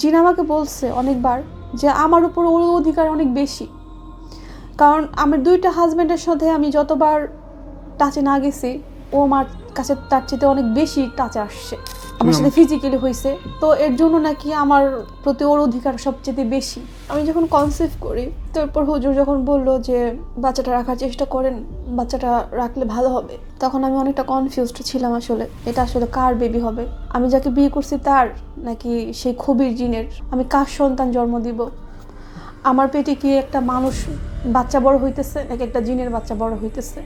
জিন আমাকে বলছে অনেকবার যে আমার উপর ওর অধিকার অনেক বেশি, কারণ আমার দুইটা হাজব্যান্ডের সাথে আমি যতবার টাচে না গেছি ও আমার কাছে তার চেয়ে অনেক বেশি টাচে আসছে, আমার সাথে ফিজিক্যালি হয়েছে। তো এর জন্য নাকি আমার প্রতি ওর অধিকার সবচেয়ে বেশি। আমি যখন কনসিভ করি তারপর হুজুর যখন বললো যে বাচ্চাটা রাখার চেষ্টা করেন, বাচ্চাটা রাখলে ভালো হবে, তখন আমি অনেকটা কনফিউজড ছিলাম আসলে এটা আসলে কার বেবি হবে, আমি যাকে বিয়ে করছি তার নাকি সেই খবির জিনের, আমি কার সন্তান জন্ম দিব, আমার পেটে কি একটা মানুষ বাচ্চা বড় হইতেছে নাকি একটা জিনের বাচ্চা বড় হইতেছে।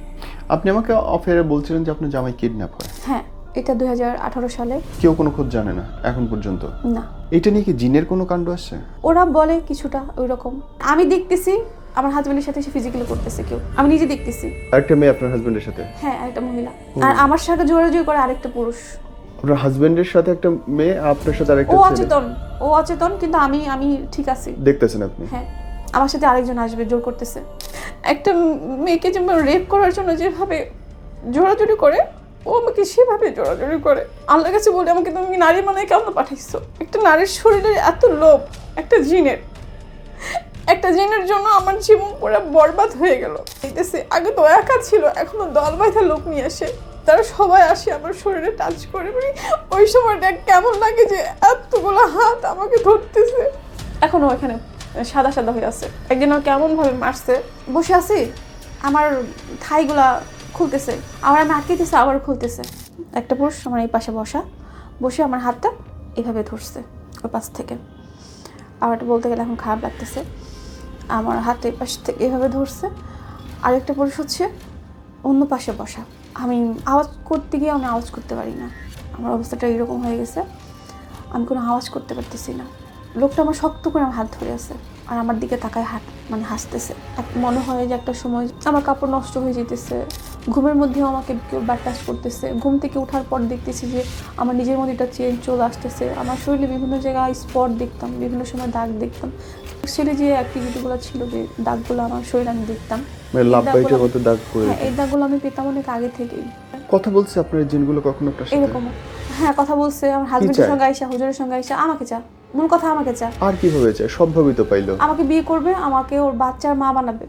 আপনি আমাকে অফেয়ারে বলছিলেন যে আপনার জামাই কিডন্যাপ হয়। হ্যাঁ, এটা 2018 সালে। কেউ কোনো খোঁজ জানে না এখন পর্যন্ত? না। এটা নিয়ে কি জিনের কোনো কাণ্ড আসছে? ওরা বলে কিছুটা ওই রকম, আমি দেখতেছি আমার হাজবেন্ডের সাথে সে ফিজিক্যালি করতেছে, কেউ আমি নিজে দেখতেছি। আরেকটা মেয়ে আপনার হাজবেন্ডের সাথে? হ্যাঁ, একটা মহিলা, আর আমার সাথে জোরাজুরি করে আরেকটা পুরুষ। আপনার হাজবেন্ডের সাথে একটা মেয়ে, আপনার সাথে আরেকটা ও ছেলে? অচেতন, ও অচেতন, কিন্তু আমি ঠিক আছি। দেখতেছেন আপনি? হ্যাঁ, আমার সাথে আরেকজন আসবে, জোর করতেছে। একটা মেয়েকে যেমন রেপ করার জন্য যেভাবে জোরাজুরি করে, ও আমাকে সেভাবে জোরাজুরি করে। আল্লাহর কাছে বলে আমাকে তুমি নারী মানে কেমন পাঠাইছো? একটা নারীর শরীরের এত লোভ, একটা জিনের জন্য আমার জীবন পুরো বরবাদ হয়ে গেল। দেখতেছি আগে তো একা ছিল, এখন দল বাঁধা লোক নিয়ে আসে, তারা সবাই আসে আমার শরীরে টাচ করে। মানে ওই সময়টা কেমন লাগে যে এতগুলো হাত আমাকে ধরতেছে। এখনো এখানে সাদা সাদা হয়ে আছে। একদিন আর কেমন ভাবে মারছে, বসে আছি আমার থাইগুলা খুলতেছে, আবার আমি আটকেতেছে, আবার খুলতেছে। একটা পুরুষ আমার এই পাশে বসে আমার হাতটা এভাবে ধরছে ওর পাশ থেকে। আবার বলতে গেলে এখন খারাপ লাগতেছে, আমার হাতে এই পাশ থেকে এভাবে ধরছে। আরেকটা পুরুষ হচ্ছে অন্য পাশে বসা, আমি আওয়াজ করতে গিয়ে আমি আওয়াজ করতে পারি না, আমার অবস্থাটা এরকম হয়ে গেছে, আমি কোনো আওয়াজ করতে পারতেছি না। লোকটা আমার শক্ত করে আমার হাত ধরে আছে আর আমার দিকে তাকায় হাসতেছে। মনে হয় যে একটা সময় আমার কাপড় নষ্ট হয়ে যেতেছে, ঘুমের মধ্যেও আমাকে কেউ টাচ করতেছে। ঘুম থেকে ওঠার পর দেখতেছি যে আমার নিজের মধ্যে একটা চেঞ্জ চলে আসতেছে, আমার শরীরে বিভিন্ন জায়গায় স্পট দেখতাম, বিভিন্ন সময় দাগ দেখতাম। অ্যাকচুয়ালি যে অ্যাক্টিভিটিগুলো ছিল, যে দাগগুলো আমার শরীরে আমি দেখতাম, এই দাগগুলো আমি পেতাম অনেক আগে থেকেই। কথা বলছে আপনার জিনগুলো কখনো আপনার সাথে? এরকম, হ্যাঁ, কথা বলছে। আমার হাজবেন্ডের সঙ্গে আইসা, হুজুরের সঙ্গে আইসা আমাকে চা, মূল কথা আমাকে চা। আর কিভাবে চায়? সবভাবেই তো পাইলো। আমাকে বিয়ে করবে, আমাকে ওর বাচ্চার মা বানাবে।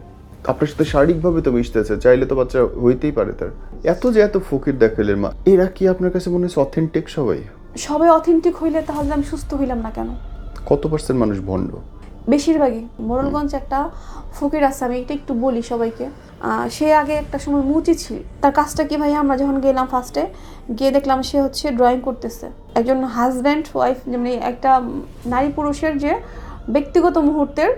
আপনার সাথে শারীরিকভাবে তো মিশতেছে, চাইলে তো বাচ্চা হইতেই পারে তার। এত ফকির দেখালেন মা, এরা কি আপনার কাছে মনে হচ্ছে অথেন্টিক? সবাই অথেন্টিক হইলে তাহলে আমি সুস্থ হইলাম না কেন? কত পার্সেন্ট মানুষ ভণ্ড? বেশিরভাগই। মোড়লগঞ্জ একটা ফকির আছে, আমি এটা একটু বলি সবাইকে। সে আগে একটা সময় মুচি ছিল। তার কাজটা কি ভাই, আমরা যখন গেলাম ফার্স্টে গিয়ে দেখলাম সে হচ্ছে ড্রয়িং করতেছে। একজন হাজব্যান্ড ওয়াইফ, যেমনি একটা নারী পুরুষের যে ব্যক্তিগত মুহূর্তের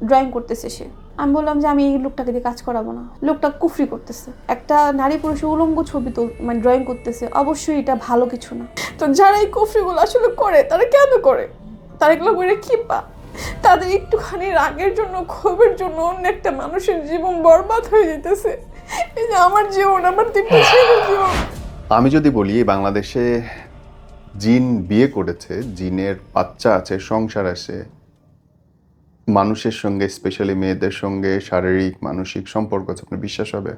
ড্রয়িং করতেছে সে। আমি বললাম যে আমি এই লোকটাকে দিয়ে কাজ করাবো না, লোকটা কুফরি করতেছে। একটা নারী পুরুষের উলঙ্গ ছবি তো মানে ড্রয়িং করতেছে, অবশ্যই এটা ভালো কিছু না। তো যারা এই কুফরিগুলো আসলে করে তারা কেন করে, তারা এগুলো করে কি পা, তাদের একটুখানি রাগের জন্য, ক্ষোভের জন্য অন্য একটা মানুষের জীবন বরবাদ হয়ে যেতেছে। এই যে আমার জীবন, আমার তিনটা ছেলের জীবন। আমি যদি বলি বাংলাদেশে জিন বিয়ে করেছে, জিনের বাচ্চা আছে, সংসার আছে, মানুষের সঙ্গে স্পেশালি মেয়েদের সঙ্গে শারীরিক মানসিক সম্পর্ক আছে, আপনার বিশ্বাস হবে?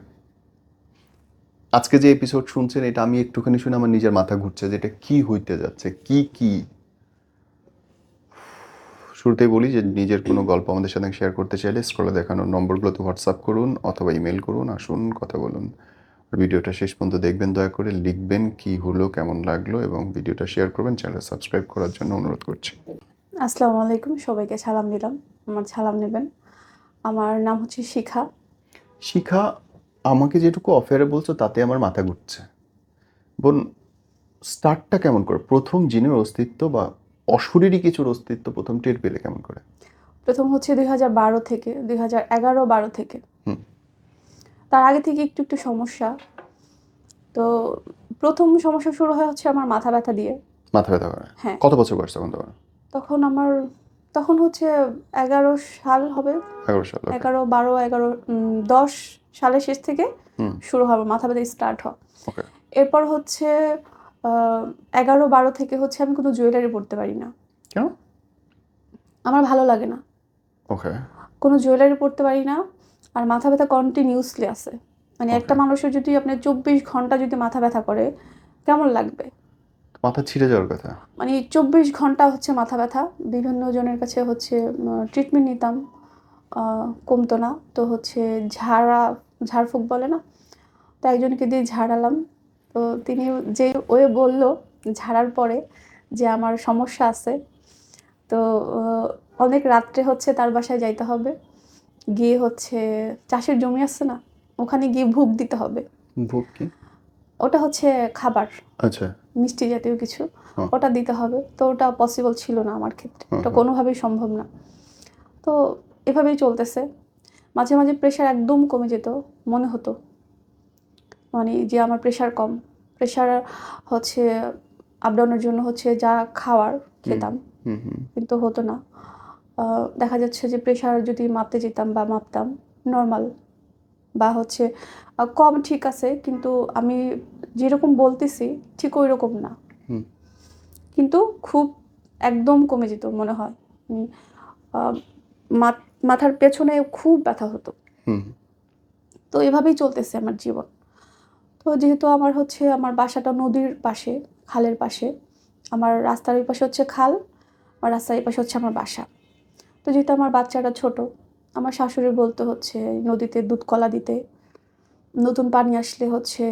আজকে যে এপিসোড শুনছেন এটা আমি একটুখানি শুনে আমার নিজের মাথা ঘুরছে যে এটা কি হইতে যাচ্ছে, কি। শুরুতেই বলি যে নিজের কোনো গল্প আমাদের সাথে শেয়ার করতে চাইলে স্ক্রলে দেখানো নম্বরগুলোতে হোয়াটসঅ্যাপ করুন অথবা ইমেল করুন, আসুন কথা বলুন। ভিডিওটা শেষ পর্যন্ত দেখবেন, দয়া করে লিখবেন কি হলো, কেমন লাগলো, এবং ভিডিওটা শেয়ার করবেন। চ্যানেল সাবস্ক্রাইব করার জন্য অনুরোধ করছি। আসসালামু আলাইকুম, সবাইকে সালাম দিলাম, আমার সালাম নেবেন। আমার নাম হচ্ছে শিখা। আমাকে যেটুকু অফেয়ারে বলছো তাতে আমার মাথা ঘুরছে। বোন, স্টার্টটা কেমন করে? প্রথম জিনের অস্তিত্ব বা অশরীরী কিছুর অস্তিত্ব প্রথম টের পেলে কেমন করে? প্রথম হচ্ছে 2012 থেকে, 2011-12 থেকে। তার আগে থেকে একটু সমস্যা। তো প্রথম সমস্যা শুরু হয় হচ্ছে আমার মাথা ব্যথা দিয়ে। মাথা ব্যথা করে? হ্যাঁ। কত বছর বয়স তখন তোমার? তখন হচ্ছে 11 সাল হবে। 11 সাল? 11, 12, 11, 10 সালের শেষ থেকে শুরু হবে মাথা ব্যথা স্টার্ট হয়। ওকে। এরপর হচ্ছে 11-12 থেকে হচ্ছে আমি কোনো জুয়েলারি পরতে পারি না। কেন? আমার ভালো লাগে না। ওকে। কোনো জুয়েলারি পরতে পারি না, আর মাথা ব্যথা কন্টিনিউসলি আছে। মানে একটা মানুষের যদি আপনার 24 ঘন্টা যদি মাথা ব্যথা করে কেমন লাগবে? মাথা ছিঁড়ে যাওয়ার কথা? মানে 24 ঘন্টা হচ্ছে মাথা ব্যথা, বিভিন্ন জনের কাছে হচ্ছে ট্রিটমেন্ট নিতাম, কমতো না। তো হচ্ছে ঝাড়ফুঁক বলে না, তো একজনকে দিয়ে ঝাড়ালাম। তো তিনি যে বলল ঝাড়ার পরে যে আমার সমস্যা আছে, তো অনেক রাত্রে হচ্ছে তার বাসায় যাইতে হবে, গিয়ে হচ্ছে চাষের জমি আছে না, ওখানে গিয়ে ভুগ দিতে হবে। ভোগ কি? ওটা হচ্ছে খাবার, আচ্ছা। মিষ্টি জাতীয় কিছু, হ্যাঁ। ওটা দিতে হবে। তো ওটা পসিবল ছিল না আমার ক্ষেত্রে, ওটা কোনোভাবেই সম্ভব না। তো এভাবেই চলতেছে। মাঝে মাঝে প্রেশার একদম কমে যেত, মনে হতো মানে যে আমার প্রেশার কম। প্রেশার হচ্ছে আপ ডাউনের জন্য হচ্ছে যা খাওয়ার খেতাম, কিন্তু হতো না। দেখা যাচ্ছে যে প্রেশার যদি মাপতে যেতাম বা মাপতাম, নর্মাল বা হচ্ছে কম ঠিক আছে, কিন্তু আমি যেরকম বলতেছি ঠিক ওই রকম না, কিন্তু খুব একদম কমে যেত মনে হয়। আহ, মাথার পেছনে খুব ব্যথা হতো। তো এভাবেই চলতেছে আমার জীবন। তো যেহেতু আমার হচ্ছে আমার বাসাটা নদীর পাশে, খালের পাশে, আমার রাস্তার ওই পাশে হচ্ছে খাল, আর রাস্তার এই পাশে হচ্ছে আমার বাসা। তো যেহেতু আমার বাচ্চাটা ছোট, আমার শাশুড়ি বলতে হচ্ছে নদীতে দুধ কলা দিতে, নতুন পানি আসলে হচ্ছে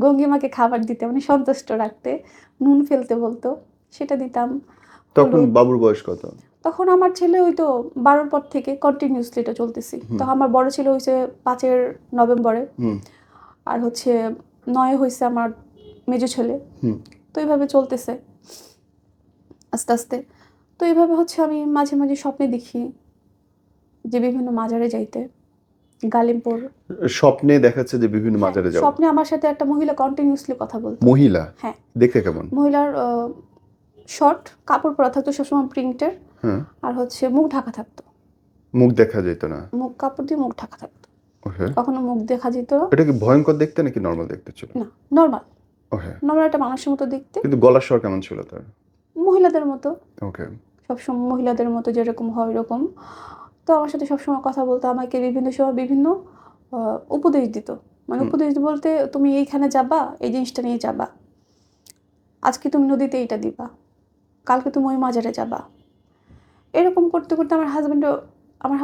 গঙ্গিমাকে খাবার দিতে, মানে সন্তুষ্ট রাখতে, নুন ফেলতে বলতো, সেটা দিতাম। তখন হলুদ। বাবুর বয়স কত? তখন আমার ছেলে ওই তো 12-র পর থেকে কন্টিনিউসলি এটা চলতেছি। তো আমার বড় ছেলে হয়েছে 5 নভেম্বরে, আর হচ্ছে 9 হয়েছে আমার মেজো ছেলে। তো এইভাবে চলতেছে আস্তে আস্তে। তো এইভাবে হচ্ছে আমি মাঝে মাঝে স্বপ্নে দেখি যে বিভিন্ন মাজারে যাইতে, গালিমপুর। স্বপ্নে দেখাচ্ছে যে বিভিন্ন হ্যাঁ, মাজারে যাও? স্বপ্নে আমার সাথে একটা মহিলা কন্টিনিউসলি কথা বলতো। মহিলা? হ্যাঁ। দেখতে কেমন? মহিলার শর্ট কাপড় পরা থাকতো সবসময় প্রিন্টের, আর হচ্ছে মুখ ঢাকা থাকতো। মুখ দেখা যেত না? মুখ কাপড় দিয়ে মুখ ঢাকা থাকতো, ওকে। কখনো মুখ দেখা যেত না। এটা কি ভয়ঙ্কর দেখতে নাকি নর্মাল দেখতে ছিল? না, নর্মাল, ওকে। নর্মাল একটা মানুষের মতো দেখতে, কিন্তু গলার স্বর কেমন ছিল তার? মহিলাদের মতো। ওকে। সবসময় মহিলাদের মতো যেরকম হয় ওরকম। তো আমার সাথে সবসময় কথা বলতো, আমাকে বিভিন্ন সময় বিভিন্ন উপদেশ দিত। মানে উপদেশ বলতে, তুমি এইখানে যাবা, এই জিনিসটা নিয়ে যাবা, আজকে তুমি নদীতে এইটা দিবা, কালকে তুমি ওই মাজারে যাবা। এরকম করতে করতে আমার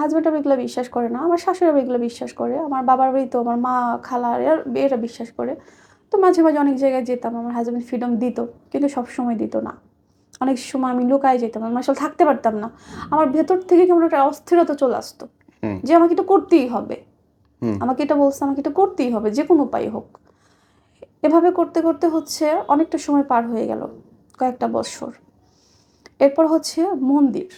হাজব্যান্ডও এগুলো বিশ্বাস করে না, আমার শাশুড়িও এগুলো বিশ্বাস করে, আমার বাবার বাড়ি তো আমার মা খালা এরা বিশ্বাস করে। তো মাঝে মাঝে অনেক জায়গায় যেতাম, আমার হাজব্যান্ড ফ্রিডম দিত, কিন্তু সব সময় দিত না। অনেক সময় আমি লুকায় যেতাম, আমি আসলে থাকতে পারতাম না। আমার ভেতর থেকে কেমন একটা অস্থিরতা চলে আসতো যে আমাকে এটা করতেই হবে, আমাকে এটা বলছে, আমাকে এটা করতেই হবে, যে কোনো উপায় হোক। এভাবে করতে করতে হচ্ছে অনেকটা সময় পার হয়ে গেল, কয়েকটা বছর। এরপর হচ্ছে মন্দির,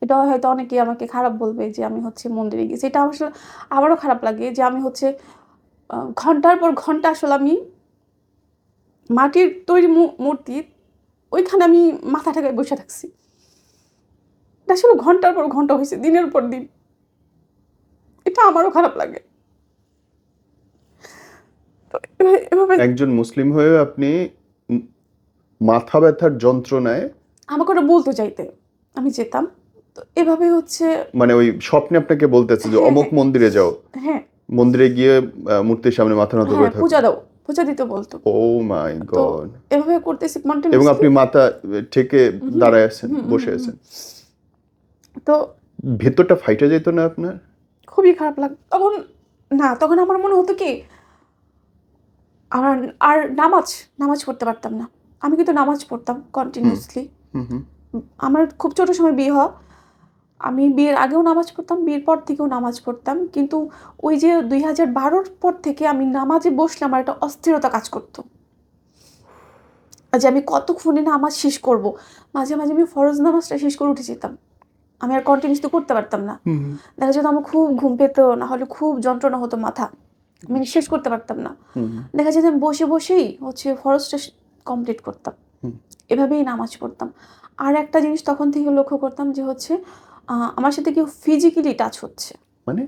এটা হয়তো অনেকেই আমাকে খারাপ বলবে যে আমি হচ্ছে মন্দিরে গেছি, এটা আসলে আমারও খারাপ লাগে যে আমি হচ্ছে ঘন্টার পর ঘন্টা আসলে আমি মাটির তৈরি মূর্তি ওইখানে আমি মাথা ঠেকায় বসে থাকছি। এটা আসলে ঘন্টার পর ঘন্টা হয়েছে, দিনের পর দিন। এটা আমারও খারাপ লাগে। তো এভাবে একজন মুসলিম হয়ে আপনি মাথা ব্যথার যন্ত্রণায় আমাকে ওটা বলতে চাইতে আমি যেতাম। তো এভাবে হচ্ছে মানে ওই স্বপ্নে আপনাকে বলতেছে যে হ্যাঁ, অমুক মন্দিরে যাও, হ্যাঁ, মন্দিরে গিয়ে মূর্তির সামনে মাথা নত হ্যাঁ, করে থাকো। পূজা দাও, পূজা দিতে বলতো। ও মাই তো গড! এভাবে করতেছি এবং কন্টিনিউসলি। আপনি মাথা ঠেকে দাঁড়ায় আছেন, বসে আছেন। তো ভেতরটা ফাইটা যেত না আপনার? খুবই খারাপ লাগতো তখন। না, তখন আমার মনে হতো কি, আমার আর নামাজ পড়তে পারতাম না। আমি কিন্তু নামাজ পড়তাম কন্টিনিউসলি। আমার খুব ছোট সময় বিয়ে হওয়া, আমি বিয়ের আগেও নামাজ পড়তাম, বিয়ের পর থেকেও নামাজ পড়তাম, কিন্তু ওই যে 2012-র পর থেকে আমি নামাজে বসলে আমার একটা অস্থিরতা কাজ করতো, যে আমি কতক্ষণে নামাজ শেষ করব। মাঝে মাঝে আমি ফরজ নামাজটা শেষ করে উঠে যেতাম, আমি আর কন্টিনিউসলি করতে পারতাম না। দেখা যেত আমার খুব ঘুম পেতো, না হলে খুব যন্ত্রণা হতো মাথা, আমি শেষ করতে পারতাম না। দেখা যায় যে আমি বসে বসেই হচ্ছে ফরজটা কমপ্লিট করতাম, এভাবেই নামাজ পড়তাম। আর একটা জিনিস তখন থেকে লক্ষ্য করতাম যে হচ্ছে আমার সাথে কেউ ফিজিক্যালি টাচ হচ্ছে। মানে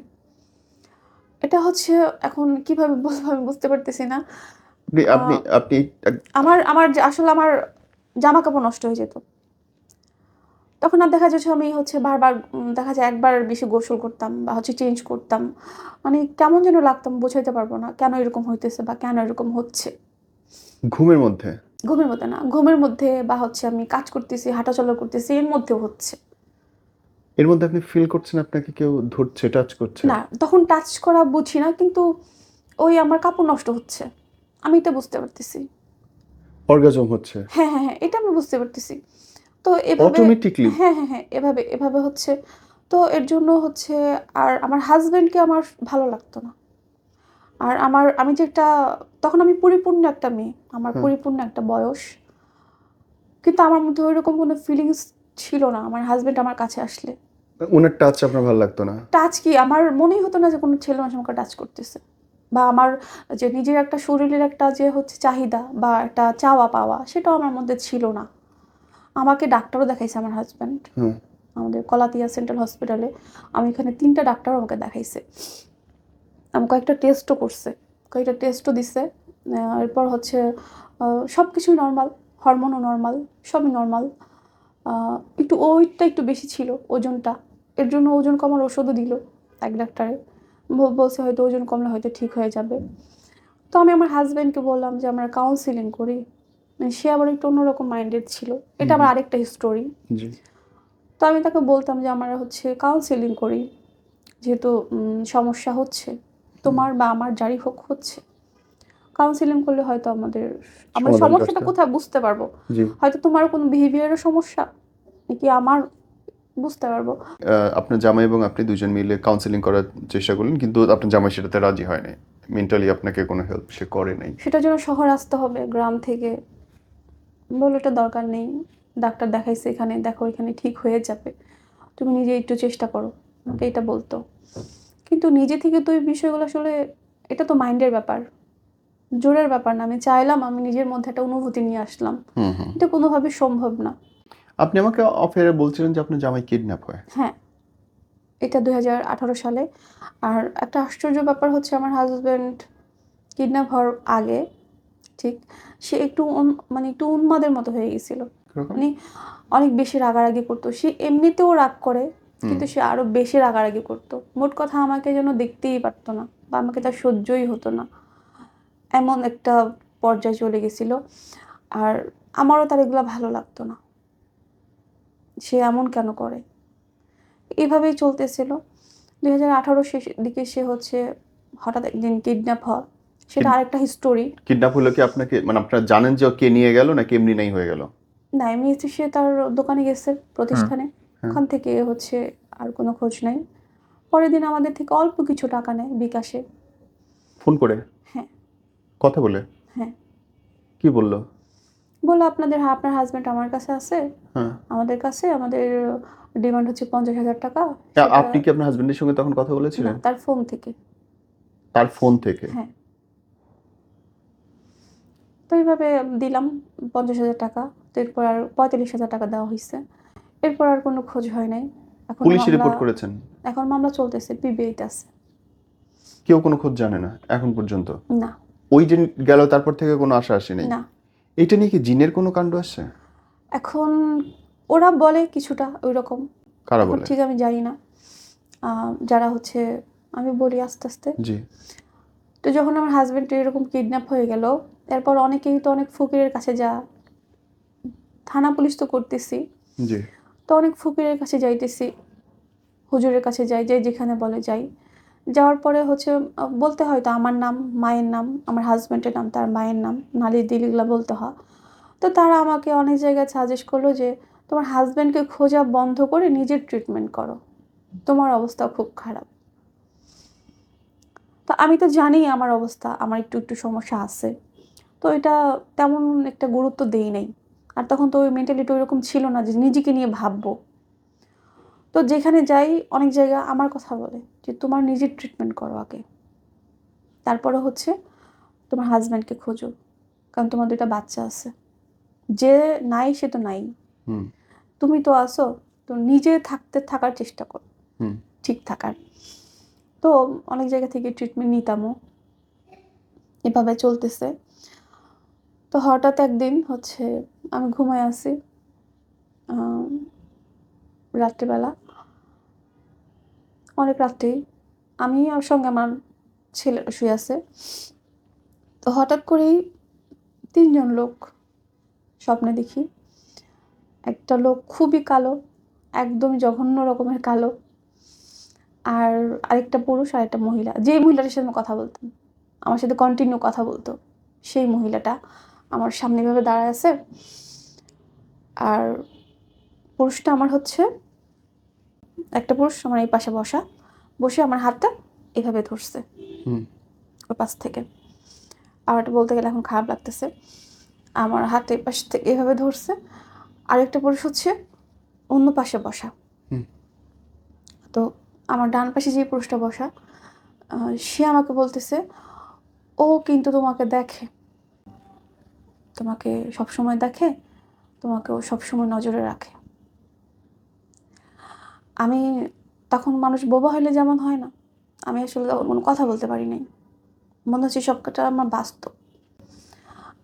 এটা হচ্ছে এখন কিভাবে বলবো আমি বুঝতে পারতেছি না। আপনি আপনি আমার আসলে আমার জামা কাপড় নষ্ট হয়ে যেত, তখন আর দেখা যাচ্ছে আমি হচ্ছে বারবার দেখা যায় একবার বেশি গোসল করতাম বা হচ্ছে চেঞ্জ করতাম, মানে কেমন যেন লাগতাম, বোঝাইতে পারবো না কেন এরকম হইতেছে বা কেন এরকম হচ্ছে। ঘুমের মধ্যে? ঘুমের মধ্যে না, ঘুমের মধ্যে বা হচ্ছে আমি কাজ করতেছি, হাঁটাচলা করতেছি, এর মধ্যেও হচ্ছে। এর মধ্যে আপনি ফিল করছেন আপনাকে কেউ ধরছে, টাচ করছে? না, তখন টাচ করা বুঝি না, কিন্তু ওই আমার কাপড় নষ্ট হচ্ছে। আমি এটা বুঝতে পারতেছি। অর্গাজম হচ্ছে? হ্যাঁ, হ্যাঁ, হ্যাঁ, এটা আমি বুঝতে পারতেছি। তো এভাবে অটোমেটিকলি? হ্যাঁ, হ্যাঁ, হ্যাঁ, এভাবে হচ্ছে। তো এর জন্য হচ্ছে আর আমার হাসব্যান্ডকে আমার ভালো লাগতো না। আর আমি যেটা তখন আমি পরিপূর্ণ একটা মেয়ে। আমার হ্যাঁ। পরিপূর্ণ একটা বয়স। কিন্তু আমার মধ্যে ওইরকম কোনো ফিলিংস ছিল না আমার হাসব্যান্ড আমার কাছে আসলে। উনার টাচ আপনার ভালো লাগতো না? টাচ কি আমার মনেই হতো না যে কোনো ছেলে মানুষ আমাকে টাচ করতেছে। বা আমার যে নিজের একটা শরীরের একটা যে হচ্ছে চাহিদা বা একটা চাওয়া পাওয়া সেটাও আমার মধ্যে ছিল না। আমাকে ডাক্তারও দেখাইছে আমার হাসব্যান্ড। হুম। আমাদের কলাতিয়া সেন্ট্রাল হসপিটালে। আমি এখানে ৩ টা ডাক্তার আমাকে দেখাইছে। আমি কয়েকটা টেস্টও করছে। কয়েকটা টেস্টও দিছে। এরপর হচ্ছে সব কিছুই নরমাল। হরমোনও নরমাল, সবই নরমাল। আ একটু ওয়েটটা একটু বেশি ছিল, ওজনটা। এর জন্য ওজন কমার ওষুধও দিল এক ডাক্তারে। বলছে হয়তো ওজন কমলে হয়তো ঠিক হয়ে যাবে। তো আমি আমার হাসব্যান্ডকে বললাম যে আমরা কাউন্সেলিং করি। মানে সে আবার একটু অন্যরকম মাইন্ডেড ছিল। এটা আবার আরেকটা স্টোরি। জি। তো আমি তাকে বলতাম যে আমরা হচ্ছে কাউন্সেলিং করি। যেহেতু সমস্যা হচ্ছে। তোমার বা আমার যারই হোক হচ্ছে। কাউন্সেলিং করলে হয়তো আমরা সমাধানটা সমস্যাটা আসতে। কোথায় বুঝতে পারবো। জি। হয়তো তোমারও কোনো বিহেভিয়ারের সমস্যা নাকি আমার বুঝতে পারবো। আপনার জামাই এবং আপনি ২ জন মিলে কাউন্সেলিং করার চেষ্টা করলেন। কিন্তু আপনার জামাই সেটাতে রাজি হয় নাই। মেন্টালি আপনাকে কোনো হেল্প সে করে নাই। সেটার জন্য শহরে আসতে হবে গ্রাম থেকে। বলল এটা দরকার নেই। ডাক্তার দেখাইছে এখানে, দেখো এখানে ঠিক হয়ে যাবে। তুমি নিজে একটু চেষ্টা করো। আমাকে এটা বলতো। কিন্তু নিজে থেকে তো এই বিষয়গুলো আসলে এটা তো মাইন্ডের ব্যাপার। জোরের ব্যাপার না। আমি চাইলাম আমি নিজের মধ্যে একটা অনুভূতি নিয়ে আসলাম। হুম, হুম। এটা কোনোভাবেই সম্ভব না। আপনি আমাকে অফ এয়ারে বলছিলেন যে আপনার জামাই কিডন্যাপ হয়। হ্যাঁ, এটা ২০১৮ সালে। আর একটা আশ্চর্য ব্যাপার হচ্ছে আমার হাসব্যান্ড কিডন্যাপ হওয়ার আগে ঠিক সে একটু মানে একটু উন্মাদের মতো হয়ে গেছিল। কিরকম? মানে অনেক বেশি রাগারাগি করতো। সে এমনিতেও রাগ করে, হুম। কিন্তু সে আরো বেশি রাগারাগি করতো। মোট কথা আমাকে যেন দেখতেই পারতো না বা আমাকে তার সহ্যই হতো না। এমন একটা পর্যায়ে চলে গেছিল। আর আমারও তার এগুলা ভালো লাগতো না। সে এমন কেন করে? এভাবেই চলতেছিল। ২০১৮ শেষের দিকে সে হচ্ছে হঠাৎ একদিন কিডন্যাপ হয়। সেটা আরেকটা স্টোরি। কিডন্যাপ হলো কি আপনাকে মানে আপনারা জানেন যে ও কে নিয়ে গেল নাকি এমনি নাই হয়ে গেল? না, এমনি হচ্ছে সে তার দোকানে গেছে প্রতিষ্ঠানে। হ্যাঁ। ওখান থেকে হচ্ছে আর কোনো খোঁজ নাই। পরের দিন আমাদের থেকে অল্প কিছু টাকা নেয় বিকাশে। ফোন করে? হ্যাঁ, কথা বলে? হ্যাঁ। কি বলল? বলল আপনার হাসব্যান্ড আমার কাছে আছে। হ্যাঁ। আমাদের ডিমান্ড হচ্ছে ৫০,০০০ টাকা। সেটা আপনি কি আপনার হাসব্যান্ডের সঙ্গে তখন কথা না, বলেছিলেন? তার ফোন থেকে। তার ফোন থেকে? হ্যাঁ। তো এইভাবে দিলাম ৫০,০০০ টাকা। তো এরপর আর ৪৫,০০০ টাকা দেওয়া হইছে। এরপর আর কোনো খোঁজ হয় নাই। এখনো পুলিশে মামলা রিপোর্ট করেছেন? এখন মামলা চলতেছে, পিবিআইতে আছে। কেউ কোনো খোঁজ জানে না এখন পর্যন্ত? না, ওই যে গেল তারপর থেকে কোনো আশা আসে নাই? না। এইটা নিয়ে কি জিনের কোনো কাণ্ড আসছে? এখন ওরা বলে কিছুটা ঐরকম। কারা এখন বলে? ঠিক আমি জানি না। যারা হচ্ছে আমি বলি আস্তে, আস্তে। জি। তো যখন আমার হাসব্যান্ড এরকম কিডন্যাপ হয়ে গেল, এরপর অনেকেই তো অনেক ফকিরের কাছে থানা পুলিশ তো করতেছি। জি। তো অনেক ফকিরের কাছে যাইতেছি, হুজুরের কাছে যাই, যে যেখানে বলে যাই। যাওয়ার পরে হচ্ছে বলতে হয় তো আমার নাম, মায়ের নাম, আমার হাসব্যান্ডের নাম, তার মায়ের নাম, নালিশ-দিল এগুলা বলতে হয়। তো তারা আমাকে অনেক জায়গায় সাজেস্ট করলো যে, "তোমার হাসব্যান্ডকে খোঁজা বন্ধ করে নিজের ট্রিটমেন্ট করো। তোমার অবস্থা খুব খারাপ।" তো আমি তো জানি আমার অবস্থা, আমার একটু সমস্যা আছে। তো এটা তেমন একটা গুরুত্ব দেই নাই। আর তখন তো ওই মেন্টালিটি ওইরকম ছিল না যে নিজেকে নিয়ে ভাববো। তো যেখানে যাই অনেক জায়গা আমার কথা বলে যে, "তোমার নিজের ট্রিটমেন্ট করো আগে। তারপরে হচ্ছে তোমার হাসব্যান্ডকে খোঁজো। কারণ তোমার ২ টা বাচ্চা আছে। যে নাই সে তো নাই। হুম, তুমি তো আছো। তো নিজে থাকার চেষ্টা করো। হুম। ঠিক থাকার।" তো অনেক জায়গা থেকে ট্রিটমেন্ট নিতামও। এভাবে চলতেছে। তো হঠাৎ একদিন হচ্ছে আমি ঘুমায় আছি। আম রাত্রিবেলা অনেক রাত্রেই আমি আর সঙ্গে আমার ছেলেটা শুয়ে আছে। তো হঠাৎ করেই 3জন লোক স্বপ্নে দেখি। একটা লোক খুবই কালো, একদম জঘন্য রকমের কালো, আর আরেকটা পুরুষ আর একটা মহিলা। যেই মহিলাটার সাথে আমি কথা বলতাম, আমার সাথে কন্টিনিউ কথা বলতো, সেই মহিলাটা আমার সামনে এভাবে দাঁড়ায় আছে। আর পুরুষটা আমার হচ্ছে, একটা পুরুষ আমার এই পাশে বসে আমার হাতটা এভাবে ধরছে হুম ওর পাশ থেকে। আর এটা বলতে গেলে এখন খারাপ লাগতেছে, আমার হাতে এই পাশ থেকে এভাবে ধরছে। আরেকটা পুরুষ হচ্ছে অন্য পাশে বসা। হুম তো আমার ডান পাশে যে পুরুষটা বসা, সে আমাকে বলতেছে, ও কিন্তু তোমাকে দেখে, তোমাকে সবসময় দেখে, তোমাকে ও সবসময় নজরে রাখে। আমি তখন, মানুষ বোবা হলে যেমন হয় না, আমি আসলে তখন কোনো কথা বলতে পারি নাই। মনে হচ্ছে সবটা আমার বাস্তব।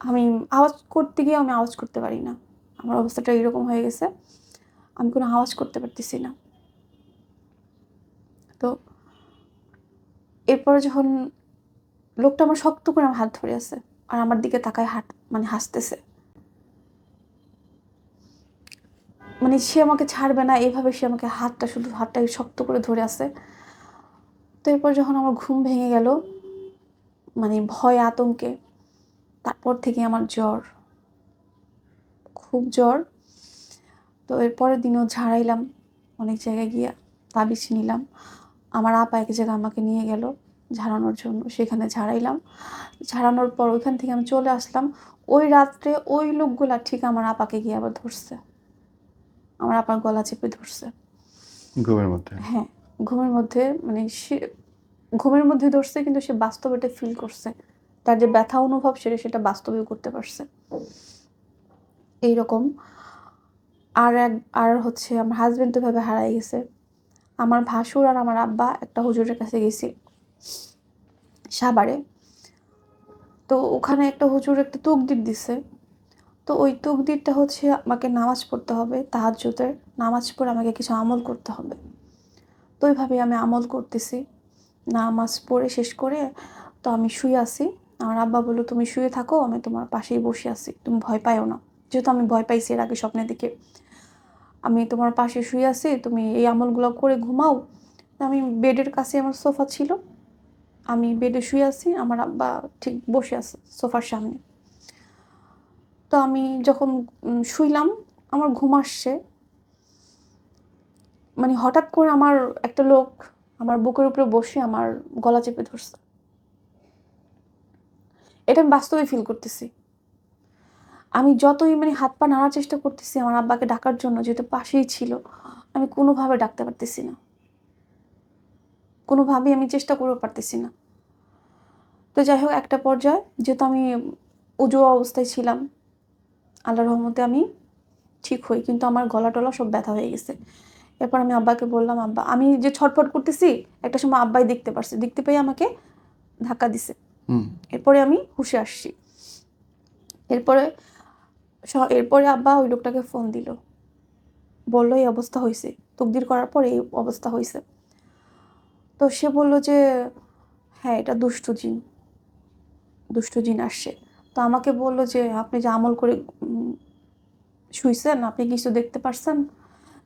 আমি আওয়াজ করতে গিয়ে আমি আওয়াজ করতে পারি না, আমার অবস্থাটা এরকম হয়ে গেছে, আমি কোনো আওয়াজ করতে পারতেছি না। তো এরপরে যখন লোকটা আমার শক্ত করে আমার হাত ধরে আছে আর আমার দিকে তাকায় হাসতেছে, মানে সে আমাকে ছাড়বে না এইভাবে, সে আমাকে হাতটা শক্ত করে ধরে আছে। তো এরপর যখন আমার ঘুম ভেঙে গেল, মানে ভয় আতঙ্কে, তারপর থেকে আমার জ্বর, খুব জ্বর। তো এরপরের দিনও ঝাড়াইলাম, অনেক জায়গায় গিয়ে তাবিজ নিলাম। আমার আপা এক জায়গায় আমাকে নিয়ে গেল ঝাড়ানোর জন্য, সেখানে ঝাড়াইলাম। ঝাড়ানোর পর ওইখান থেকে আমি চলে আসলাম। ওই রাত্রে ওই লোকগুলা ঠিক আমার আপাকে গিয়ে আবার ধরছে, আমার আপার গলা চেপে ধরছে। ঘুমের মধ্যে? হ্যাঁ, ঘুমের মধ্যে, মানে সে ঘুমের মধ্যে ধরছে, কিন্তু সে বাস্তবে এটা ফিল করছে, তার যে ব্যথা অনুভব সেটা বাস্তবেও করতে পারছে। এইরকম। আর হচ্ছে আমার হাজবেন্ড তো ভাবে হারাই গেছে। আমার ভাসুর আর আমার আব্বা একটা হুজুরের কাছে গেছি সাভারে। তো ওখানে একটা হুজুর একটা তকদির দিছে। তো ওই তকদিরটা হচ্ছে আমাকে নামাজ পড়তে হবে, তাহাজ্জুদের নামাজ পড়ে আমাকে কিছু আমল করতে হবে। তো ওইভাবে আমি আমল করতেছি, নামাজ পড়ে শেষ করে তো আমি শুয়ে আছি। আমার আব্বা বললো, তুমি শুয়ে থাকো, আমি তোমার পাশেই বসে আছি, তুমি ভয় পাইও না। যেহেতু আমি ভয় পাইছি এর আগে স্বপ্নের দিকে, আমি তোমার পাশে শুয়ে আছি, তুমি এই আমলগুলো করে ঘুমাও। আমি বেডের কাছে, আমার সোফা ছিল, আমি বেডে শুয়ে আছি, আমার আব্বা ঠিক বসে আছে সোফার সামনে। তো আমি যখন শুইলাম, আমার ঘুম আসছে, মানে হঠাৎ করে আমার একটা লোক আমার বুকের উপরে বসে আমার গলা চেপে ধরছে। এটা আমি বাস্তবে ফিল করতেছি। আমি যতই মানে হাত পা নাড়ার চেষ্টা করতেছি আমার আব্বাকে ডাকার জন্য, যেহেতু পাশেই ছিল, আমি কোনোভাবে ডাকতে পারতেছি না, কোনোভাবেই আমি চেষ্টা করেও পারতেছি না। তো যাই হোক, একটা পর্যায়ে যেহেতু আমি উজু অবস্থায় ছিলাম, আল্লাহর রহমতে আমি ঠিক হই, কিন্তু আমার গলা টলা সব ব্যথা হয়ে গেছে। এরপর আমি আব্বাকে বললাম, আব্বা, আমি যে ছটফট করতেছি, একটা সময় আব্বাই দেখতে পেয়ে আমাকে ধাক্কা দিছে। এরপরে আমি হুঁশে আসছি। এরপরে আব্বা ওই লোকটাকে ফোন দিল, বললো এই অবস্থা হয়েছে, তকদির করার পর এই অবস্থা হয়েছে। তো সে বলল যে হ্যাঁ, এটা দুষ্টু জিন আসছে। তো আমাকে বলল যে আপনি যে আমল করে শুইছেন, আপনি কিছু দেখতে পারছেন?